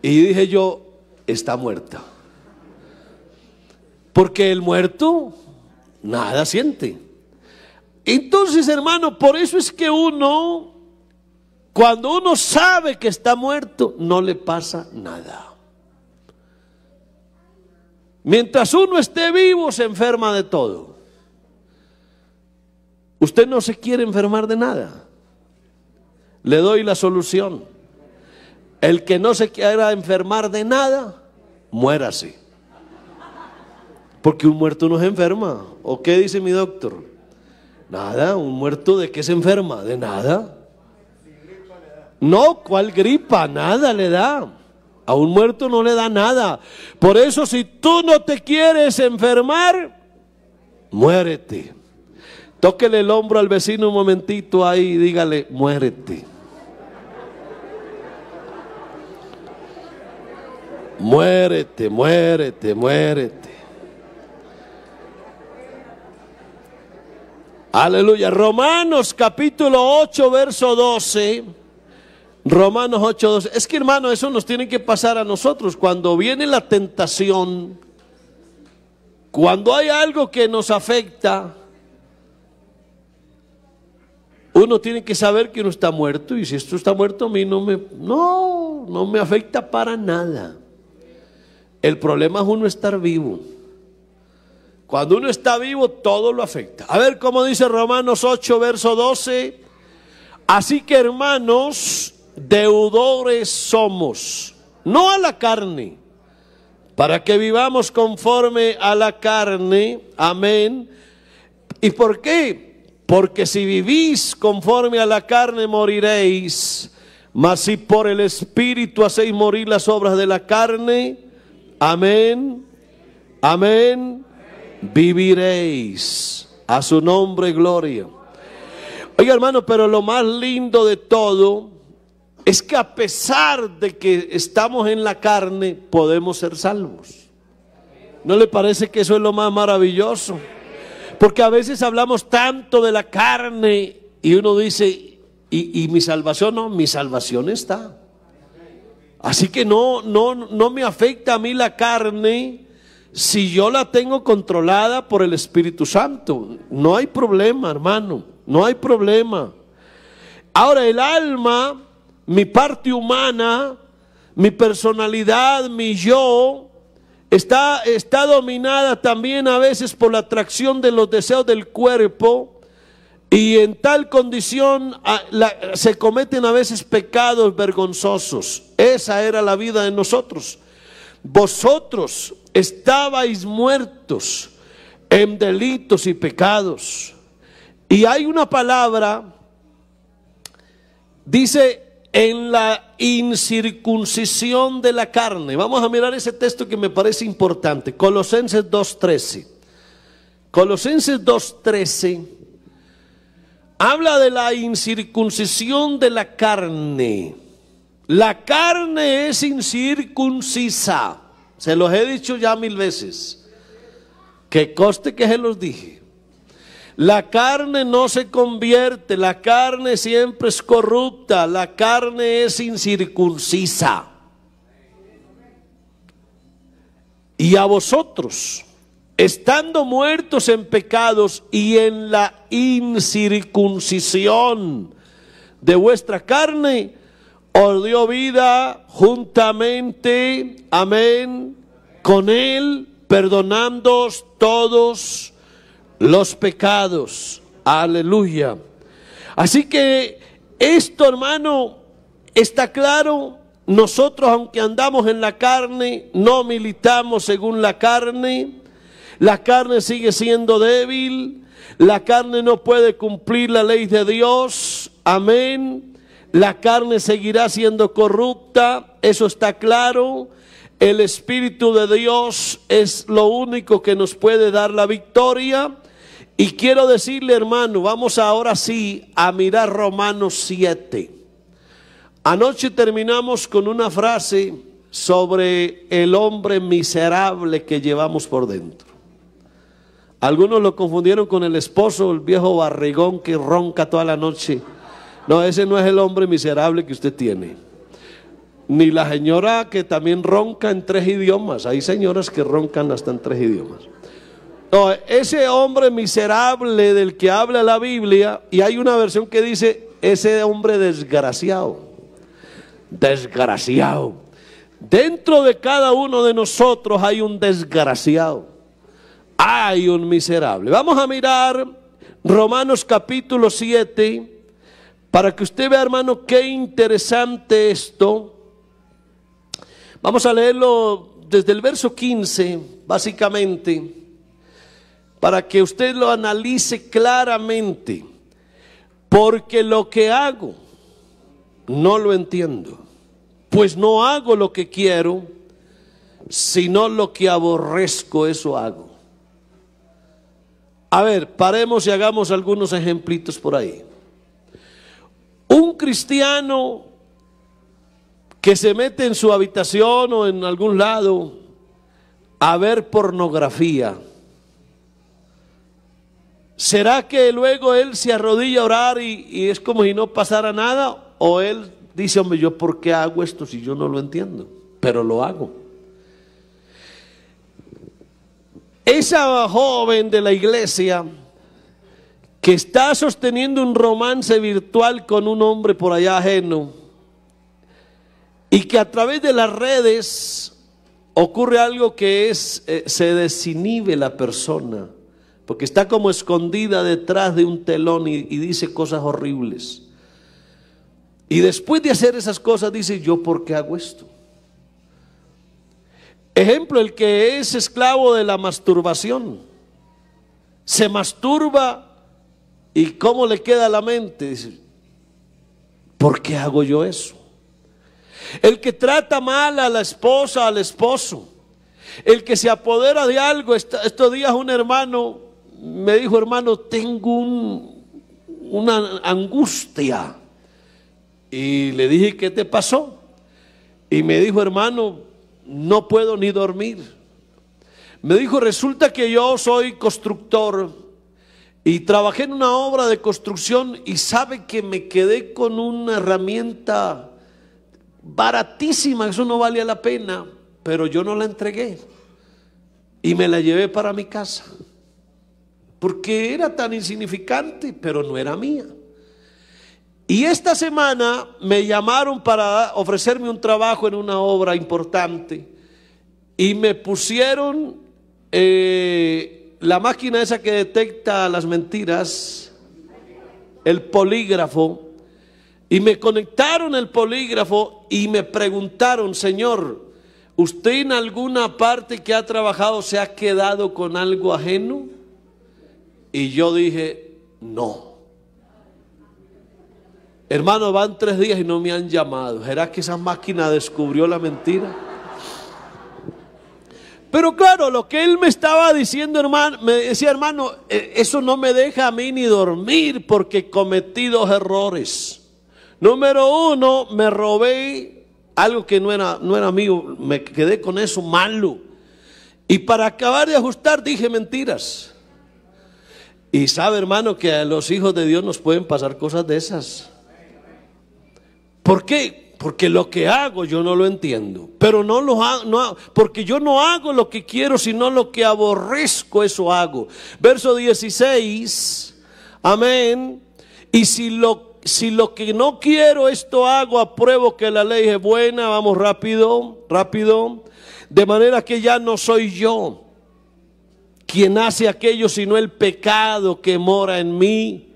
S1: Y dije yo, está muerta. Porque el muerto nada siente. Entonces, hermano, por eso es que uno, cuando uno sabe que está muerto, no le pasa nada. Mientras uno esté vivo, se enferma de todo. Usted no se quiere enfermar de nada. Le doy la solución. El que no se quiera enfermar de nada, muérase. Porque un muerto no se enferma. ¿O qué dice mi doctor? Nada, un muerto ¿de qué se enferma? De nada. No, ¿cuál gripa? Nada le da. A un muerto no le da nada. Por eso, si tú no te quieres enfermar, muérete. Tóquele el hombro al vecino un momentito ahí y dígale, muérete. Muérete, muérete, muérete. Aleluya. Romanos capítulo 8, verso 12. Romanos 8, 12. Es que, hermano, eso nos tiene que pasar a nosotros. Cuando viene la tentación, cuando hay algo que nos afecta, uno tiene que saber que uno está muerto. Y si esto está muerto, a mí no me afecta para nada. El problema es uno estar vivo. Cuando uno está vivo, todo lo afecta. A ver cómo dice Romanos 8, verso 12. Así que, hermanos, deudores somos, no a la carne, para que vivamos conforme a la carne. Amén. ¿Y por qué? Porque si vivís conforme a la carne, moriréis. Mas si por el Espíritu hacéis morir las obras de la carne, amén, amén, viviréis. A su nombre gloria. Oiga, hermano, pero lo más lindo de todo es que a pesar de que estamos en la carne, podemos ser salvos. ¿No le parece que eso es lo más maravilloso? Porque a veces hablamos tanto de la carne y uno dice, ¿y mi salvación? No, mi salvación está. Así que no me afecta a mí la carne si yo la tengo controlada por el Espíritu Santo. No hay problema, hermano, no hay problema. Ahora, el alma, mi parte humana, mi personalidad, mi yo, está dominada también a veces por la atracción de los deseos del cuerpo, y en tal condición se cometen a veces pecados vergonzosos. Esa era la vida de nosotros. Vosotros estabais muertos en delitos y pecados. Y hay una palabra, dice, en la incircuncisión de la carne. Vamos a mirar ese texto que me parece importante. Colosenses 2:13. Colosenses 2:13 habla de la incircuncisión de la carne. La carne es incircuncisa. Se los he dicho ya 1000 veces. Que conste que se los dije. La carne no se convierte, la carne siempre es corrupta, la carne es incircuncisa. Y a vosotros, estando muertos en pecados y en la incircuncisión de vuestra carne, os dio vida juntamente, amén, con él, perdonándoos todos los pecados. Aleluya. Así que esto, hermano, está claro. Nosotros, aunque andamos en la carne, no militamos según la carne. La carne sigue siendo débil. La carne no puede cumplir la ley de Dios. Amén. La carne seguirá siendo corrupta. Eso está claro. El Espíritu de Dios es lo único que nos puede dar la victoria. Y quiero decirle, hermano, vamos ahora sí a mirar Romanos 7. Anoche terminamos con una frase sobre el hombre miserable que llevamos por dentro. Algunos lo confundieron con el esposo, el viejo barrigón que ronca toda la noche. No, ese no es el hombre miserable que usted tiene. Ni la señora que también ronca en 3 idiomas. Hay señoras que roncan hasta en 3 idiomas. No, ese hombre miserable del que habla la Biblia, y hay una versión que dice, ese hombre desgraciado. Desgraciado. Dentro de cada uno de nosotros hay un desgraciado. Hay un miserable. Vamos a mirar Romanos capítulo 7 para que usted vea, hermano, qué interesante esto. Vamos a leerlo desde el verso 15, básicamente, para que usted lo analice claramente. Porque lo que hago no lo entiendo, pues no hago lo que quiero, sino lo que aborrezco, eso hago. A ver, paremos y hagamos algunos ejemplitos por ahí. Un cristiano que se mete en su habitación o en algún lado a ver pornografía, ¿será que luego él se arrodilla a orar y es como si no pasara nada? ¿O él dice, hombre, yo por qué hago esto si yo no lo entiendo? Pero lo hago. Esa joven de la iglesia que está sosteniendo un romance virtual con un hombre por allá ajeno y que a través de las redes ocurre algo que es, se desinhibe la persona, porque está como escondida detrás de un telón y dice cosas horribles. Y después de hacer esas cosas dice, ¿yo por qué hago esto? Ejemplo, el que es esclavo de la masturbación, se masturba y ¿cómo le queda a la mente? Dice, ¿por qué hago yo eso? El que trata mal a la esposa, al esposo, el que se apodera de algo. Estos días un hermano me dijo, hermano, tengo una angustia. Y le dije, ¿qué te pasó? Y me dijo, hermano, no puedo ni dormir. Me dijo, resulta que yo soy constructor y trabajé en una obra de construcción y sabe que me quedé con una herramienta baratísima, eso no valía la pena, pero yo no la entregué y me la llevé para mi casa porque era tan insignificante, pero no era mía. Y esta semana me llamaron para ofrecerme un trabajo en una obra importante y me pusieron la máquina esa que detecta las mentiras, el polígrafo, y me conectaron el polígrafo y me preguntaron, señor, ¿usted en alguna parte que ha trabajado se ha quedado con algo ajeno? Y yo dije, no. Hermano, van 3 días y no me han llamado. ¿Será que esa máquina descubrió la mentira? Pero claro, lo que él me estaba diciendo, hermano, me decía, hermano, eso no me deja a mí ni dormir porque cometí 2 errores. Número 1, me robé algo que no era mío, me quedé con eso malo. Y para acabar de ajustar dije mentiras. Y sabe, hermano, que a los hijos de Dios nos pueden pasar cosas de esas. ¿Por qué? Porque lo que hago yo no lo entiendo, pero porque yo no hago lo que quiero, sino lo que aborrezco, eso hago. Verso 16, amén. Y si lo que no quiero, esto hago, apruebo que la ley es buena. Vamos rápido. De manera que ya no soy yo quien hace aquello, sino el pecado que mora en mí.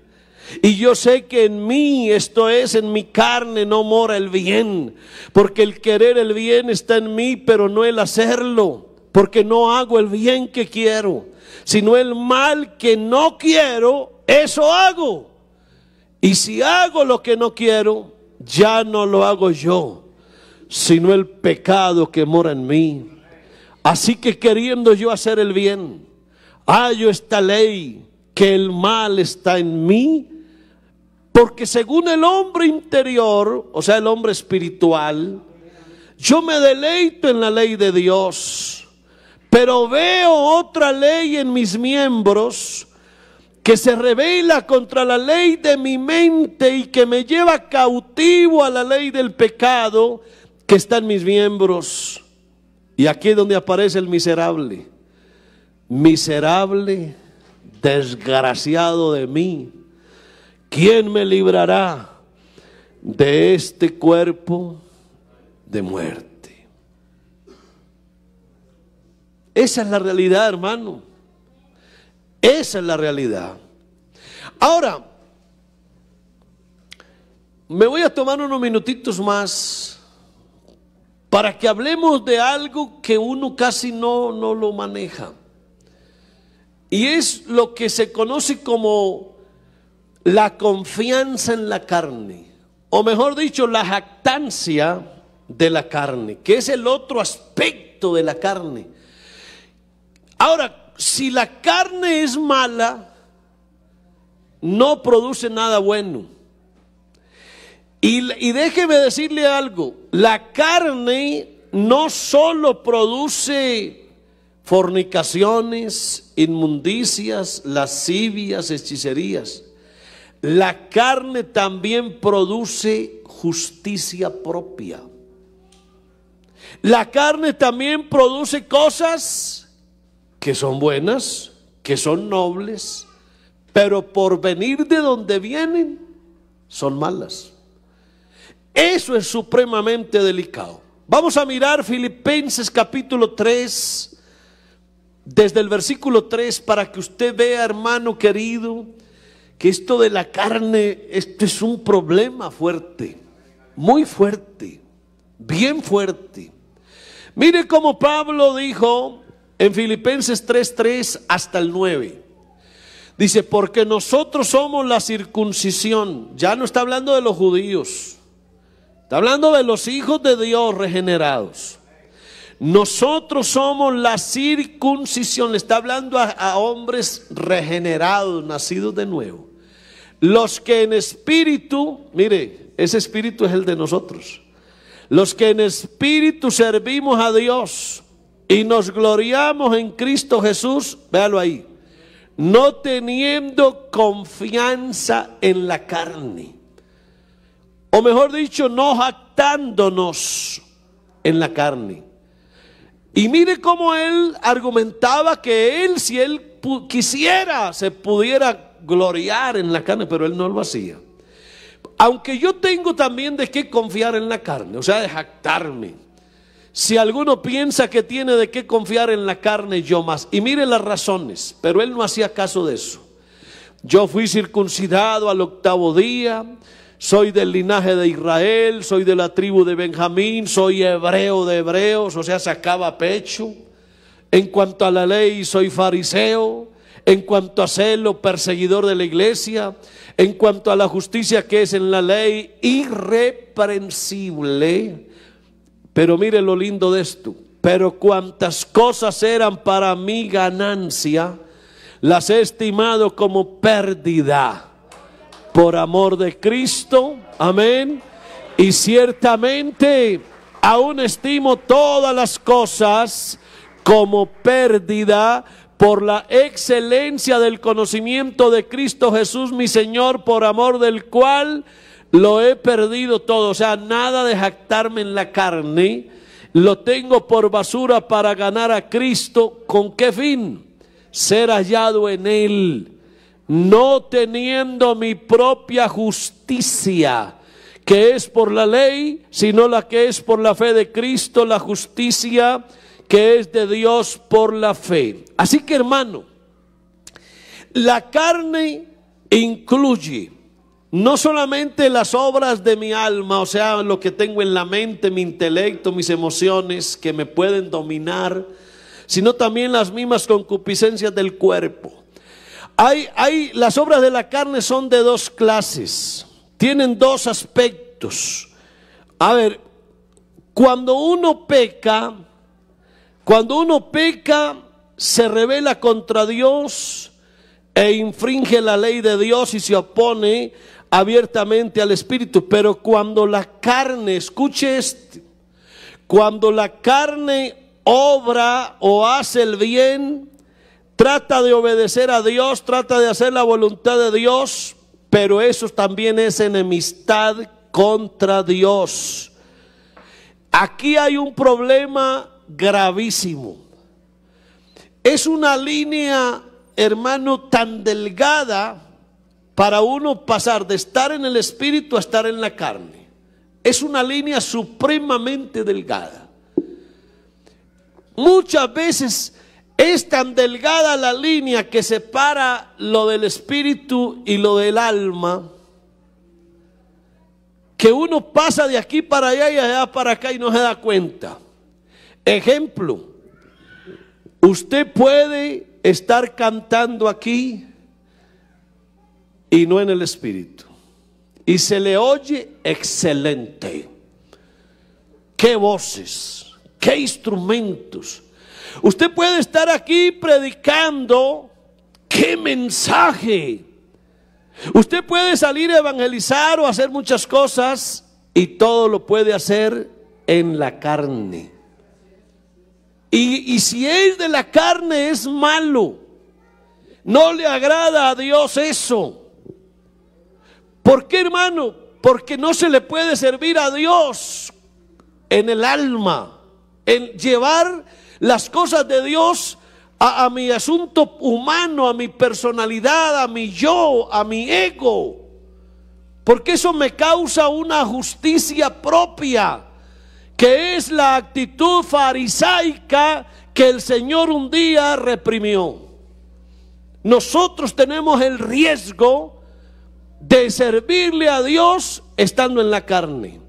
S1: Y yo sé que en mí, esto es, en mi carne, no mora el bien, porque el querer el bien está en mí, pero no el hacerlo, porque no hago el bien que quiero, sino el mal que no quiero, eso hago. Y si hago lo que no quiero, ya no lo hago yo, sino el pecado que mora en mí. Así que queriendo yo hacer el bien, hallo esta ley, que el mal está en mí. Porque según el hombre interior, o sea el hombre espiritual, yo me deleito en la ley de Dios, Pero veo otra ley en mis miembros que se revela contra la ley de mi mente y que me lleva cautivo a la ley del pecado que está en mis miembros. Y aquí es donde aparece el miserable. Miserable, desgraciado de mí. ¿Quién me librará de este cuerpo de muerte? Esa es la realidad, hermano. Esa es la realidad. Ahora, me voy a tomar unos minutitos más para que hablemos de algo que uno casi no lo maneja. Y es lo que se conoce como la confianza en la carne. O mejor dicho, la jactancia de la carne, que es el otro aspecto de la carne. Ahora, si la carne es mala, no produce nada bueno. Y déjeme decirle algo, la carne no solo produce fornicaciones, inmundicias, lascivias, hechicerías. La carne también produce justicia propia. La carne también produce cosas que son buenas, que son nobles, pero por venir de donde vienen, son malas. Eso es supremamente delicado. Vamos a mirar Filipenses capítulo 3, desde el versículo 3, para que usted vea, hermano querido, que esto de la carne, esto es un problema fuerte, muy fuerte, bien fuerte. Mire cómo Pablo dijo en Filipenses 3:3 hasta el 9. Dice, porque nosotros somos la circuncisión. Ya no está hablando de los judíos, está hablando de los hijos de Dios regenerados. Nosotros somos la circuncisión. Le está hablando a hombres regenerados, nacidos de nuevo. Los que en espíritu, mire, ese espíritu es el de nosotros. Los que en espíritu servimos a Dios y nos gloriamos en Cristo Jesús, véalo ahí, no teniendo confianza en la carne. O mejor dicho, no jactándonos en la carne. Y mire cómo él argumentaba que él, si él quisiera, se pudiera gloriar en la carne, pero él no lo hacía. Aunque yo tengo también de qué confiar en la carne, o sea, de jactarme. Si alguno piensa que tiene de qué confiar en la carne, yo más. Y mire las razones, pero él no hacía caso de eso. Yo fui circuncidado al 8º día, soy del linaje de Israel, soy de la tribu de Benjamín, soy hebreo de hebreos, o sea, sacaba pecho. En cuanto a la ley, soy fariseo. En cuanto a celo, perseguidor de la iglesia. En cuanto a la justicia que es en la ley, irreprensible. Pero mire lo lindo de esto. Pero cuantas cosas eran para mi ganancia, las he estimado como pérdida por amor de Cristo. Amén. Y ciertamente aún estimo todas las cosas como pérdida por la excelencia del conocimiento de Cristo Jesús mi Señor, por amor del cual lo he perdido todo. O sea, nada de jactarme en la carne, lo tengo por basura para ganar a Cristo. ¿Con qué fin? Ser hallado en Él, no teniendo mi propia justicia, que es por la ley, sino la que es por la fe de Cristo, la justicia que es de Dios por la fe. Así que, hermano, la carne incluye no solamente las obras de mi alma, o sea, lo que tengo en la mente, mi intelecto, mis emociones que me pueden dominar, sino también las mismas concupiscencias del cuerpo. Las obras de la carne son de dos clases, tienen dos aspectos. A ver, cuando uno peca, se rebela contra Dios e infringe la ley de Dios y se opone abiertamente al Espíritu. Pero cuando la carne, escuche esto, cuando la carne obra o hace el bien, trata de obedecer a Dios, trata de hacer la voluntad de Dios, pero eso también es enemistad contra Dios. Aquí hay un problema gravísimo. Es una línea, hermano, tan delgada para uno pasar de estar en el espíritu a estar en la carne. Es una línea supremamente delgada. Muchas veces es tan delgada la línea que separa lo del espíritu y lo del alma, que uno pasa de aquí para allá y allá para acá y no se da cuenta. Ejemplo, usted puede estar cantando aquí y no en el espíritu, y se le oye excelente. Qué voces, qué instrumentos. Usted puede estar aquí predicando, qué mensaje. Usted puede salir a evangelizar o hacer muchas cosas, y todo lo puede hacer en la carne. Y si es de la carne es malo. No le agrada a Dios eso. ¿Por qué, hermano? Porque no se le puede servir a Dios en el alma, en llevar las cosas de Dios a mi asunto humano, a mi personalidad, a mi yo, a mi ego. Porque eso me causa una justicia propia, que es la actitud farisaica que el Señor un día reprimió. Nosotros tenemos el riesgo de servirle a Dios estando en la carne.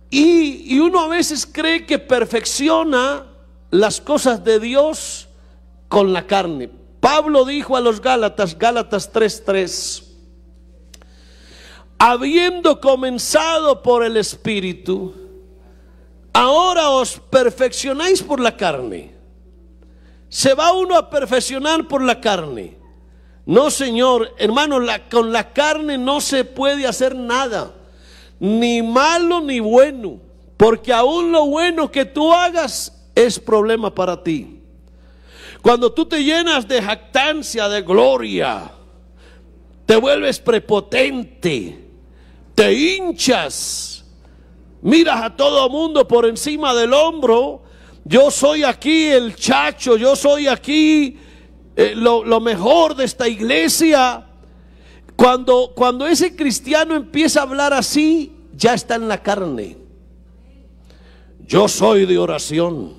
S1: Y uno a veces cree que perfecciona las cosas de Dios con la carne. Pablo dijo a los Gálatas, Gálatas 3:3, habiendo comenzado por el Espíritu, ahora os perfeccionáis por la carne. ¿Se va uno a perfeccionar por la carne? No, Señor, hermano, con la carne no se puede hacer nada, ni malo ni bueno, porque aún lo bueno que tú hagas es problema para ti. Cuando tú te llenas de jactancia, de gloria, te vuelves prepotente, te hinchas, miras a todo mundo por encima del hombro. Yo soy aquí el chacho, yo soy aquí lo mejor de esta iglesia. Cuando ese cristiano empieza a hablar así, ya está en la carne. Yo soy de oración.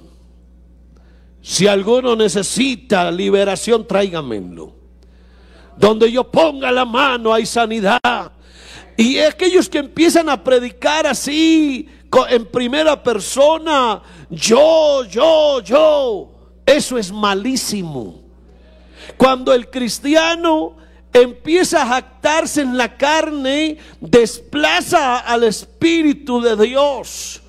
S1: Si alguno necesita liberación, tráigamelo. Donde yo ponga la mano hay sanidad. Y aquellos que empiezan a predicar así, en primera persona, yo, eso es malísimo. Cuando el cristiano empieza a jactarse en la carne, desplaza al Espíritu de Dios.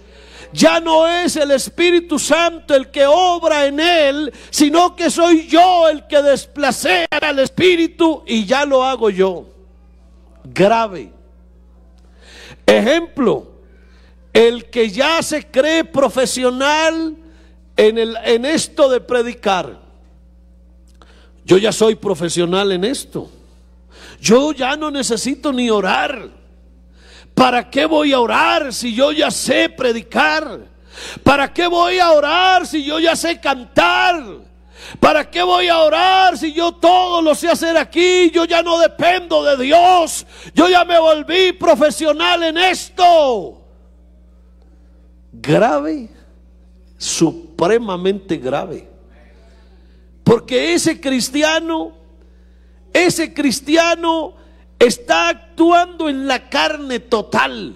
S1: Ya no es el Espíritu Santo el que obra en él, sino que soy yo el que desplacé al Espíritu y ya lo hago yo. Grave. Ejemplo, el que ya se cree profesional en esto de predicar. Yo ya soy profesional en esto. Yo ya no necesito ni orar. ¿Para qué voy a orar si yo ya sé predicar? ¿Para qué voy a orar si yo ya sé cantar? ¿Para qué voy a orar si yo todo lo sé hacer aquí? Yo ya no dependo de Dios. Yo ya me volví profesional en esto. Grave, supremamente grave. Porque ese cristiano está actuando en la carne total.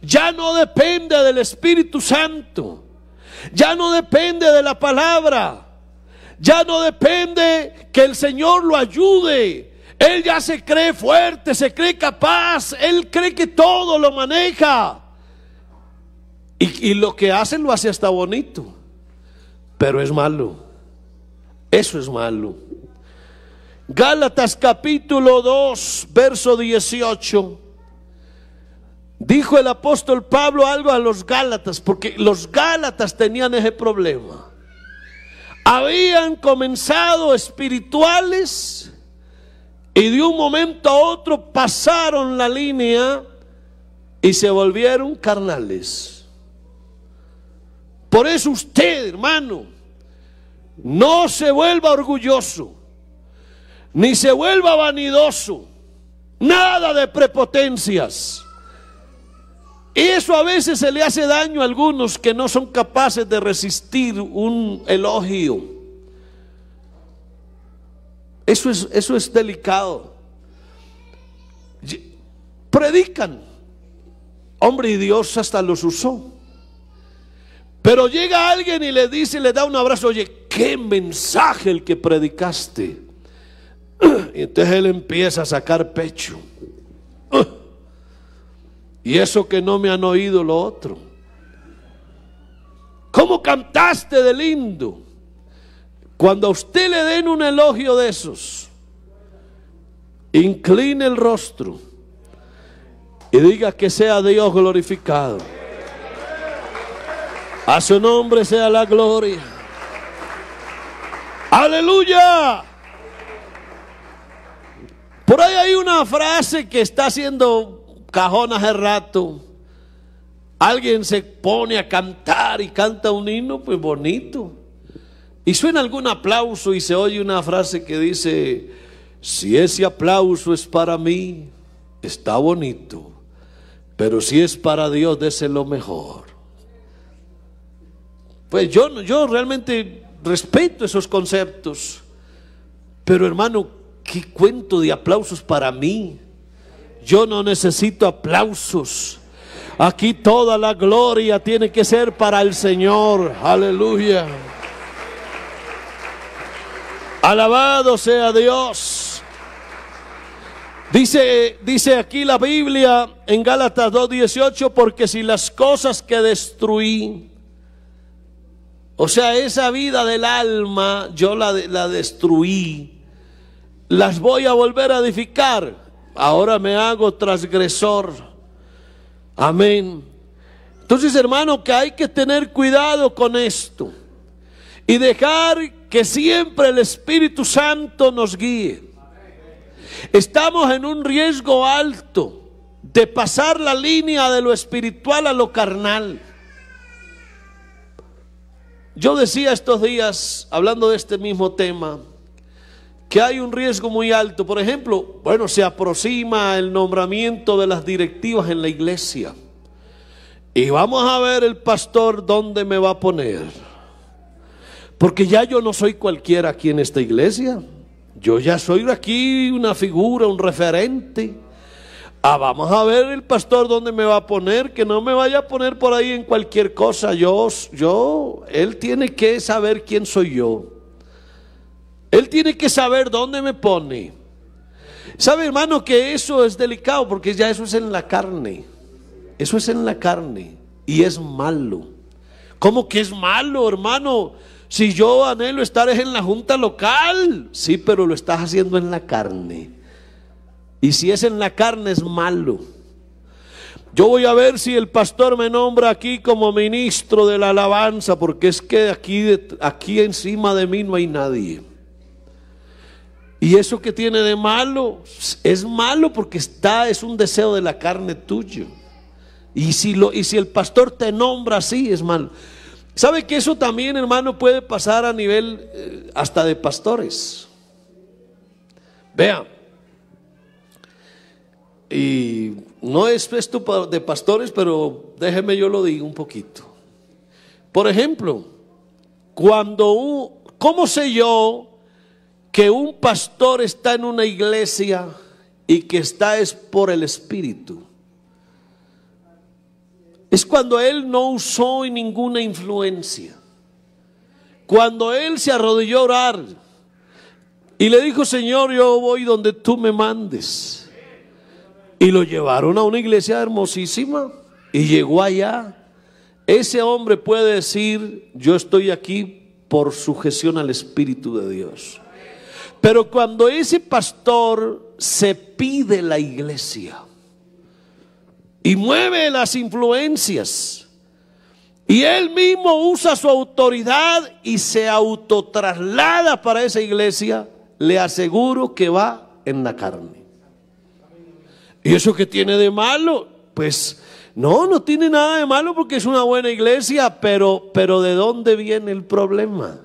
S1: Ya no depende del Espíritu Santo. Ya no depende de la palabra. Ya no depende que el Señor lo ayude. Él ya se cree fuerte, se cree capaz. Él cree que todo lo maneja. Y lo que hace lo hace hasta bonito. Pero es malo. Eso es malo. Gálatas capítulo 2, verso 18. Dijo el apóstol Pablo algo a los Gálatas, porque los Gálatas tenían ese problema. Habían comenzado espirituales y de un momento a otro pasaron la línea y se volvieron carnales. Por eso usted, hermano, no se vuelva orgulloso, ni se vuelva vanidoso, nada de prepotencias. Y eso a veces se le hace daño a algunos que no son capaces de resistir un elogio. Eso es delicado. Predican, hombre, y Dios hasta los usó. Pero llega alguien y le dice, le da un abrazo, oye, qué mensaje el que predicaste. Y entonces él empieza a sacar pecho. Y eso que no me han oído lo otro. ¿Cómo cantaste de lindo? Cuando a usted le den un elogio de esos, incline el rostro y diga que sea Dios glorificado. A su nombre sea la gloria. ¡Aleluya! Por ahí hay una frase que está haciendo cajón hace rato. Alguien se pone a cantar y canta un himno, pues bonito, y suena algún aplauso y se oye una frase que dice: si ese aplauso es para mí, está bonito, pero si es para Dios, déselo mejor. Pues yo realmente respeto esos conceptos, pero hermano, ¿qué cuento de aplausos para mí? Yo no necesito aplausos. Aquí toda la gloria tiene que ser para el Señor. Aleluya. Alabado sea Dios. Dice aquí la Biblia en Gálatas 2:18, porque si las cosas que destruí, o sea, esa vida del alma, yo la destruí, las voy a volver a edificar. Ahora me hago transgresor. Amén. Entonces, hermano, que hay que tener cuidado con esto y dejar que siempre el Espíritu Santo nos guíe. Estamos en un riesgo alto de pasar la línea de lo espiritual a lo carnal. Yo decía estos días, hablando de este mismo tema, que hay un riesgo muy alto. Por ejemplo, bueno, se aproxima el nombramiento de las directivas en la iglesia. Y vamos a ver el pastor dónde me va a poner. Porque ya yo no soy cualquiera aquí en esta iglesia. Yo ya soy aquí una figura, un referente. Vamos a ver el pastor dónde me va a poner, que no me vaya a poner por ahí en cualquier cosa. Él tiene que saber quién soy yo. Él tiene que saber dónde me pone. ¿Sabe, hermano, que eso es delicado? Porque ya eso es en la carne. Eso es en la carne y es malo. ¿Cómo que es malo, hermano? Si yo anhelo estar en la junta local. Sí, pero lo estás haciendo en la carne. Y si es en la carne es malo. Yo voy a ver si el pastor me nombra aquí como ministro de la alabanza, porque es que aquí encima de mí no hay nadie. ¿Y eso que tiene de malo? Es malo porque es un deseo de la carne tuyo. Y si el pastor te nombra así, es malo. ¿Sabe que eso también, hermano, puede pasar a nivel hasta de pastores? Vean. Y no es esto de pastores, pero déjeme yo lo digo un poquito. Por ejemplo, ¿cómo sé yo que un pastor está en una iglesia y que es por el Espíritu? Es cuando él no usó ninguna influencia, cuando él se arrodilló a orar y le dijo: Señor, yo voy donde tú me mandes. Y lo llevaron a una iglesia hermosísima y llegó allá. Ese hombre puede decir: yo estoy aquí por sujeción al Espíritu de Dios. Pero cuando ese pastor se pide la iglesia, y mueve las influencias. Y él mismo usa su autoridad y se autotraslada para esa iglesia. Le aseguro que va en la carne. ¿Y eso qué tiene de malo? Pues no tiene nada de malo porque es una buena iglesia, pero ¿de dónde viene el problema?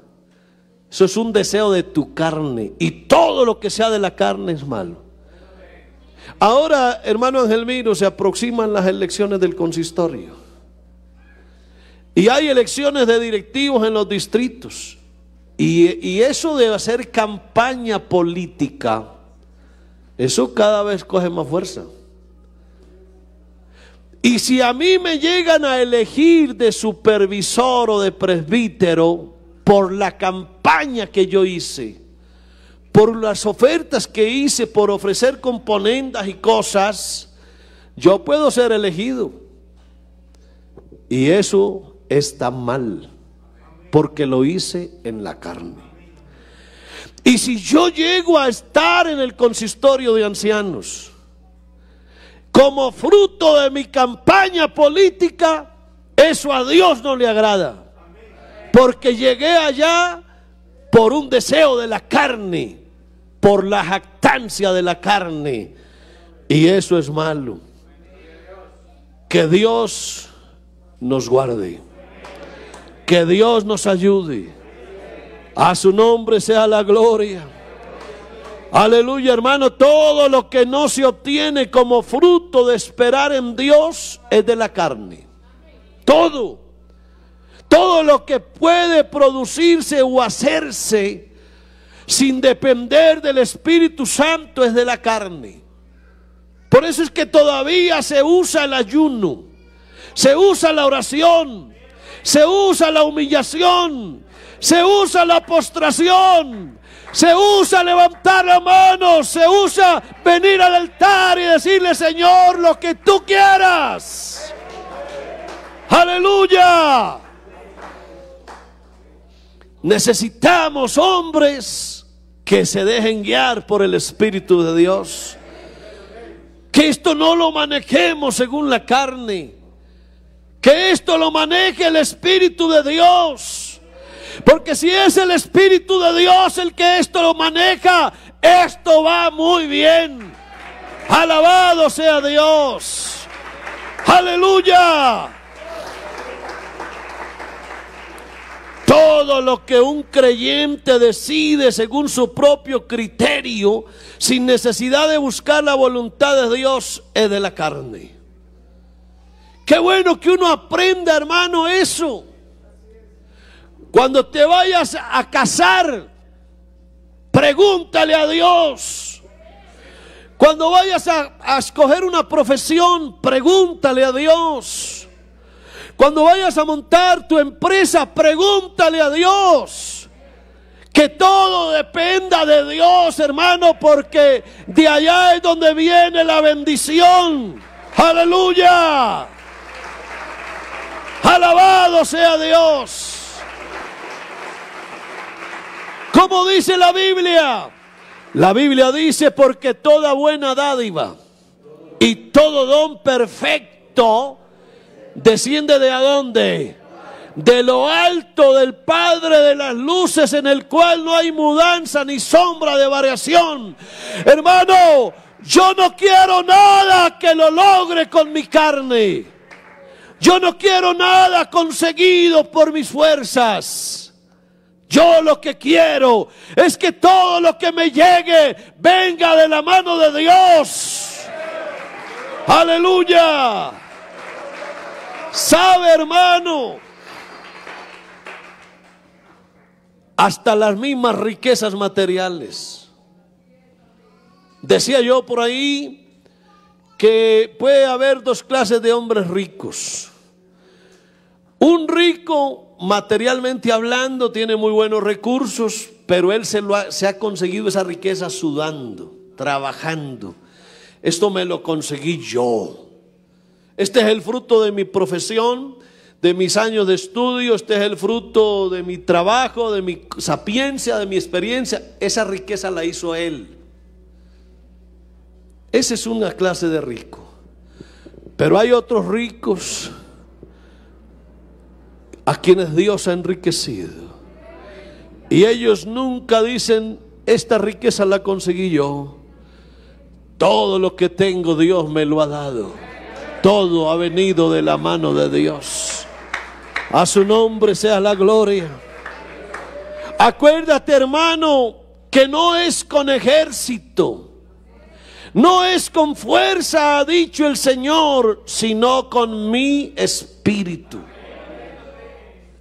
S1: Eso es un deseo de tu carne y todo lo que sea de la carne es malo. Ahora, hermano Angelmiro, se aproximan las elecciones del consistorio. Y hay elecciones de directivos en los distritos. Y eso de hacer campaña política, eso cada vez coge más fuerza. Y si a mí me llegan a elegir de supervisor o de presbítero por la campaña que yo hice, por las ofertas que hice, por ofrecer componendas y cosas, yo puedo ser elegido. Y eso está mal, porque lo hice en la carne. Y si yo llego a estar en el consistorio de ancianos como fruto de mi campaña política, eso a Dios no le agrada, porque llegué allá por un deseo de la carne, por la jactancia de la carne, y eso es malo. Que Dios nos guarde, que Dios nos ayude. A su nombre sea la gloria. Aleluya, hermano. Todo lo que no se obtiene como fruto de esperar en Dios es de la carne. Todo lo que puede producirse o hacerse sin depender del Espíritu Santo es de la carne. Por eso es que todavía se usa el ayuno, se usa la oración, se usa la humillación, se usa la postración, se usa levantar la mano, se usa venir al altar y decirle: Señor, lo que tú quieras. Aleluya. Necesitamos hombres que se dejen guiar por el Espíritu de Dios. Que esto no lo manejemos según la carne, que esto lo maneje el Espíritu de Dios. Porque si es el Espíritu de Dios el que esto lo maneja, esto va muy bien. Alabado sea Dios. Aleluya. Todo lo que un creyente decide según su propio criterio, sin necesidad de buscar la voluntad de Dios, es de la carne. Qué bueno que uno aprenda, hermano, eso. Cuando te vayas a casar, pregúntale a Dios. Cuando vayas a escoger una profesión, pregúntale a Dios. Cuando vayas a montar tu empresa, pregúntale a Dios. Que todo dependa de Dios, hermano, porque de allá es donde viene la bendición. Aleluya. Alabado sea Dios. ¿Cómo dice la Biblia? La Biblia dice: porque toda buena dádiva y todo don perfecto desciende ¿de a dónde? De lo alto, del Padre de las luces, en el cual no hay mudanza ni sombra de variación. Hermano, yo no quiero nada que lo logre con mi carne. Yo no quiero nada conseguido por mis fuerzas. Yo lo que quiero es que todo lo que me llegue venga de la mano de Dios. Aleluya. ¿Sabe, hermano? Hasta las mismas riquezas materiales. Decía yo por ahí que puede haber dos clases de hombres ricos. Un rico, materialmente hablando, tiene muy buenos recursos, pero él se ha conseguido esa riqueza sudando, trabajando. Esto me lo conseguí yo. Este es el fruto de mi profesión, de mis años de estudio. Este es el fruto de mi trabajo, de mi sapiencia, de mi experiencia. Esa riqueza la hizo él. Esa es una clase de rico. Pero hay otros ricos a quienes Dios ha enriquecido. Y ellos nunca dicen, esta riqueza la conseguí yo. Todo lo que tengo Dios me lo ha dado. Todo ha venido de la mano de Dios. A su nombre sea la gloria. Acuérdate, hermano, que no es con ejército, no es con fuerza, ha dicho el Señor, sino con mi espíritu.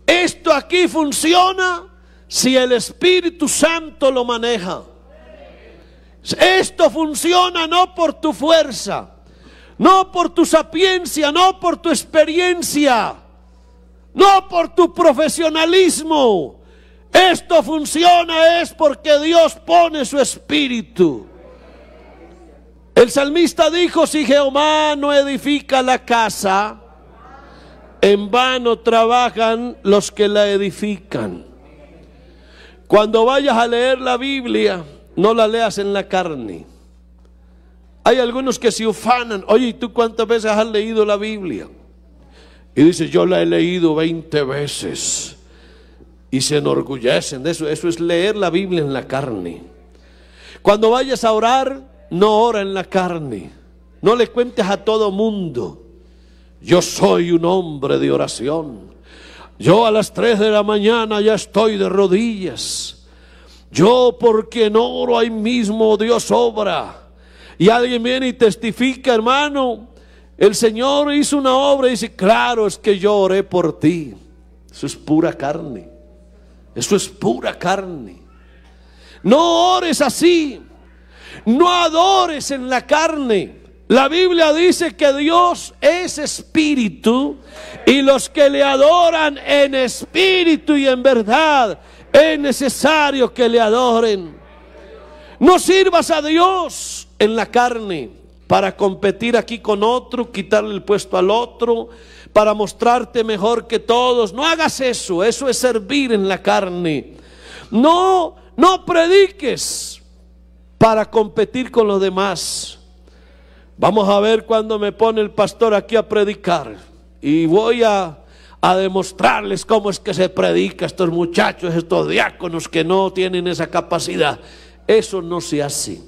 S1: Esto aquí funciona si el Espíritu Santo lo maneja. Esto funciona no por tu fuerza, no por tu sapiencia, no por tu experiencia, no por tu profesionalismo. Esto funciona es porque Dios pone su espíritu. El salmista dijo, si Jehová no edifica la casa, en vano trabajan los que la edifican. Cuando vayas a leer la Biblia, no la leas en la carne. Hay algunos que se ufanan. Oye, ¿y tú cuántas veces has leído la Biblia? Y dices, yo la he leído 20 veces. Y se enorgullecen de eso. Eso es leer la Biblia en la carne. Cuando vayas a orar, no ora en la carne. No le cuentes a todo mundo, yo soy un hombre de oración. Yo a las 3 de la mañana ya estoy de rodillas. Yo porque no oro ahí mismo Dios obra. Y alguien viene y testifica, hermano, el Señor hizo una obra y dice, claro, es que yo oré por ti. Eso es pura carne. Eso es pura carne. No ores así. No adores en la carne. La Biblia dice que Dios es espíritu y los que le adoran en espíritu y en verdad es necesario que le adoren. No sirvas a Dios en la carne para competir aquí con otro, quitarle el puesto al otro, para mostrarte mejor que todos. No hagas eso, eso es servir en la carne. No prediques para competir con los demás. Vamos a ver cuando me pone el pastor aquí a predicar y voy a demostrarles cómo es que se predica a estos muchachos, estos diáconos que no tienen esa capacidad. Eso no se hace.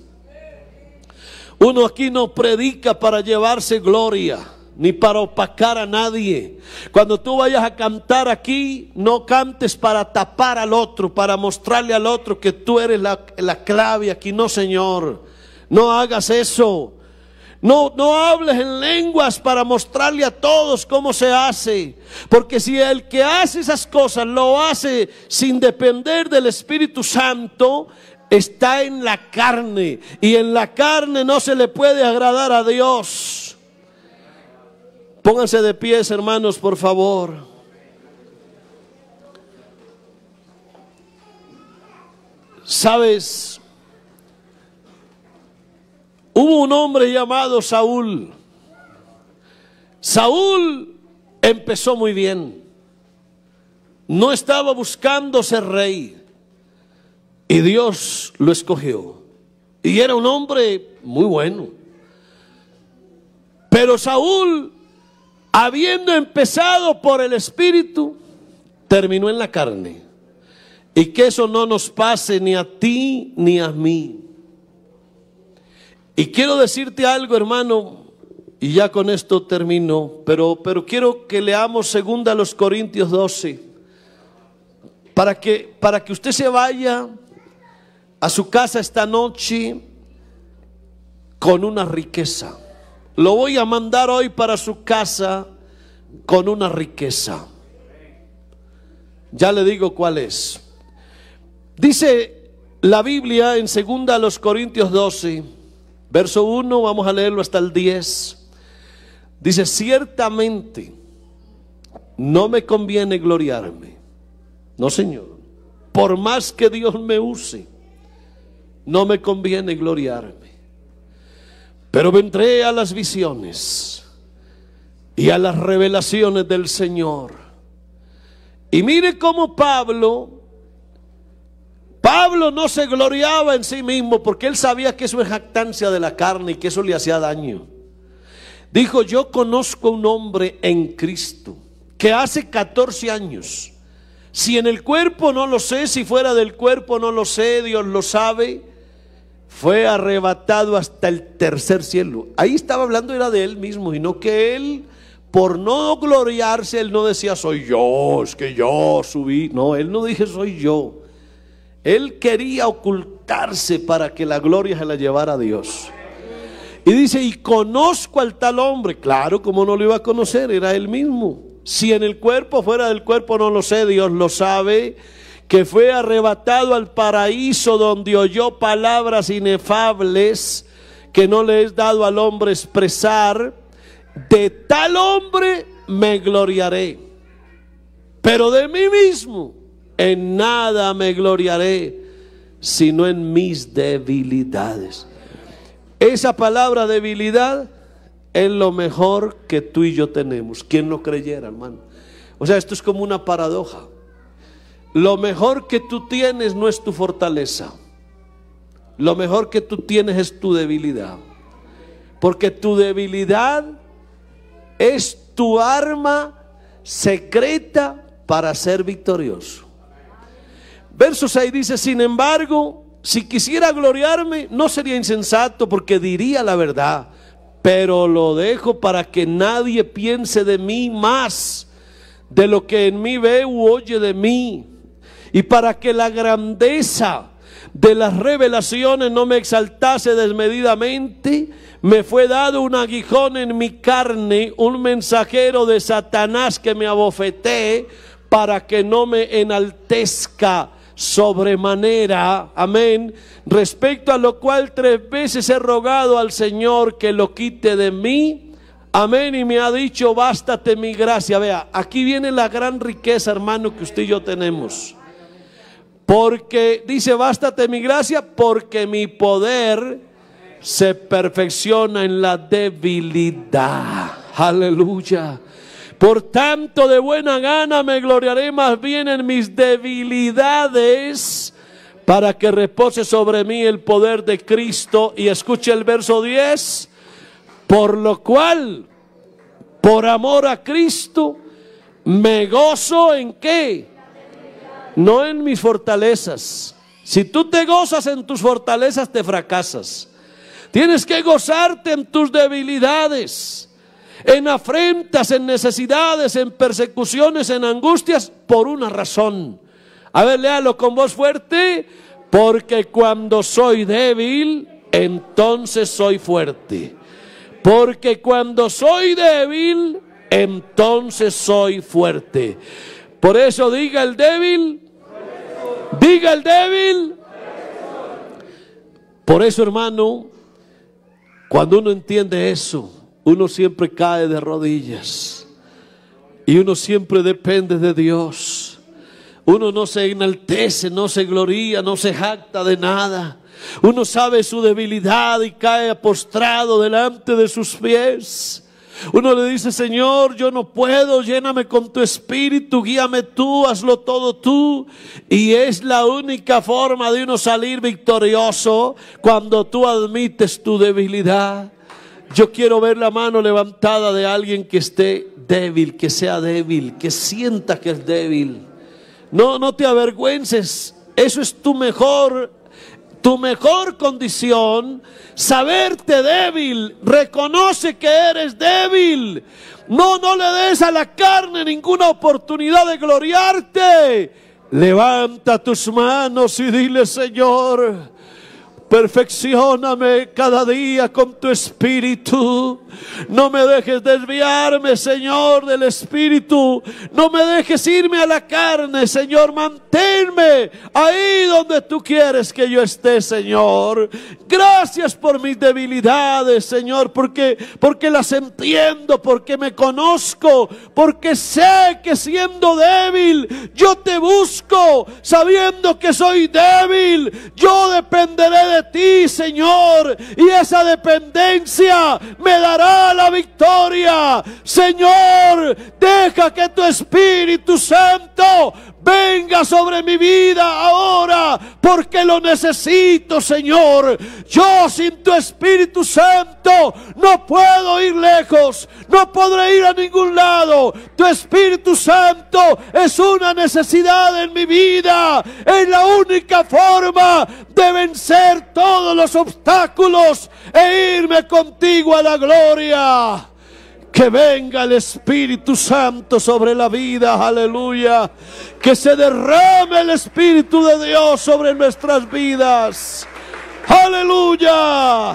S1: Uno aquí no predica para llevarse gloria ni para opacar a nadie. Cuando tú vayas a cantar aquí, no cantes para tapar al otro, para mostrarle al otro que tú eres la clave aquí. No, Señor, no hagas eso. No hables en lenguas para mostrarle a todos cómo se hace. Porque si el que hace esas cosas lo hace sin depender del Espíritu Santo, está en la carne. Y en la carne no se le puede agradar a Dios. Pónganse de pies, hermanos, por favor. ¿Sabes? Hubo un hombre llamado Saúl. Saúl empezó muy bien. No estaba buscando ser rey. Y Dios lo escogió. Y era un hombre muy bueno. Pero Saúl, habiendo empezado por el Espíritu, terminó en la carne. Y que eso no nos pase ni a ti ni a mí. Y quiero decirte algo, hermano, y ya con esto termino, pero quiero que leamos 2 Corintios 12, para que usted se vaya a su casa esta noche con una riqueza. Lo voy a mandar hoy para su casa con una riqueza. Ya le digo cuál es. Dice la Biblia en 2 Corintios 12, verso 1, vamos a leerlo hasta el 10. Dice, ciertamente no me conviene gloriarme. No, Señor. Por más que Dios me use, no me conviene gloriarme. Pero vendré a las visiones y a las revelaciones del Señor. Y mire cómo Pablo no se gloriaba en sí mismo, porque él sabía que eso es jactancia de la carne y que eso le hacía daño. Dijo, yo conozco un hombre en Cristo que hace 14 años, si en el cuerpo no lo sé, si fuera del cuerpo no lo sé, Dios lo sabe, fue arrebatado hasta el tercer cielo. Ahí estaba hablando, era de él mismo, y no que él, por no gloriarse, él no decía soy yo, es que yo subí. No, él no dije soy yo. Él quería ocultarse para que la gloria se la llevara a Dios. Y dice, y conozco al tal hombre. Claro, como no lo iba a conocer, era él mismo. Si en el cuerpo, fuera del cuerpo, no lo sé, Dios lo sabe, que fue arrebatado al paraíso donde oyó palabras inefables que no le es dado al hombre expresar. De tal hombre me gloriaré, pero de mí mismo en nada me gloriaré, sino en mis debilidades. Esa palabra debilidad es lo mejor que tú y yo tenemos. ¿Quién lo creyera, hermano? O sea, esto es como una paradoja. Lo mejor que tú tienes no es tu fortaleza. Lo mejor que tú tienes es tu debilidad. Porque tu debilidad es tu arma secreta para ser victorioso. Verso 6 dice, sin embargo, si quisiera gloriarme, no sería insensato, porque diría la verdad, pero lo dejo para que nadie piense de mí más de lo que en mí ve u oye de mí, y para que la grandeza de las revelaciones no me exaltase desmedidamente, me fue dado un aguijón en mi carne, un mensajero de Satanás que me abofetee, para que no me enaltezca sobremanera. Amén. Respecto a lo cual 3 veces he rogado al Señor que lo quite de mí. Amén. Y me ha dicho, bástate mi gracia. Vea, aquí viene la gran riqueza, hermano, que usted y yo tenemos. Porque dice, bástate mi gracia, porque mi poder se perfecciona en la debilidad. Aleluya. Por tanto, de buena gana me gloriaré más bien en mis debilidades, para que repose sobre mí el poder de Cristo. Y escuche el verso 10. Por lo cual, por amor a Cristo, me gozo en ¿qué? No en mis fortalezas. Si tú te gozas en tus fortalezas, te fracasas. Tienes que gozarte en tus debilidades, en afrentas, en necesidades, en persecuciones, en angustias, por una razón. A ver, léalo con voz fuerte. Porque cuando soy débil, entonces soy fuerte. Porque cuando soy débil, entonces soy fuerte. Por eso diga el débil, diga el débil. Por eso, hermano, cuando uno entiende eso, uno siempre cae de rodillas y uno siempre depende de Dios. Uno no se enaltece, no se gloría, no se jacta de nada. Uno sabe su debilidad y cae postrado delante de sus pies. Uno le dice, Señor, yo no puedo, lléname con tu espíritu, guíame tú, hazlo todo tú. Y es la única forma de uno salir victorioso, cuando tú admites tu debilidad. Yo quiero ver la mano levantada de alguien que esté débil, que sea débil, que sienta que es débil. No te avergüences, eso es tu mejor condición, saberte débil. Reconoce que eres débil. No le des a la carne ninguna oportunidad de gloriarte. Levanta tus manos y dile, Señor, perfeccióname cada día con tu espíritu. No me dejes desviarme, Señor, del espíritu. No me dejes irme a la carne, Señor. Manténme ahí donde tú quieres que yo esté, Señor. Gracias por mis debilidades, Señor, porque las entiendo, porque me conozco, porque sé que siendo débil yo te busco, sabiendo que soy débil. Yo dependeré de ti, Señor, y esa dependencia me dará la victoria. Señor, deja que tu Espíritu Santo
S2: venga sobre mi vida ahora, porque lo necesito, Señor. Yo sin tu Espíritu Santo no puedo ir lejos, no podré ir a ningún lado. Tu Espíritu Santo es una necesidad en mi vida, es la única forma de vencer todos los obstáculos e irme contigo a la gloria. Que venga el Espíritu Santo sobre la vida, aleluya. Que se derrame el Espíritu de Dios sobre nuestras vidas, aleluya.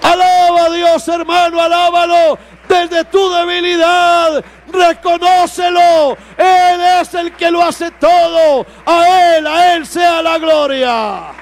S2: Alaba a Dios, hermano, alábalo desde tu debilidad. Reconócelo, Él es el que lo hace todo. A Él sea la gloria.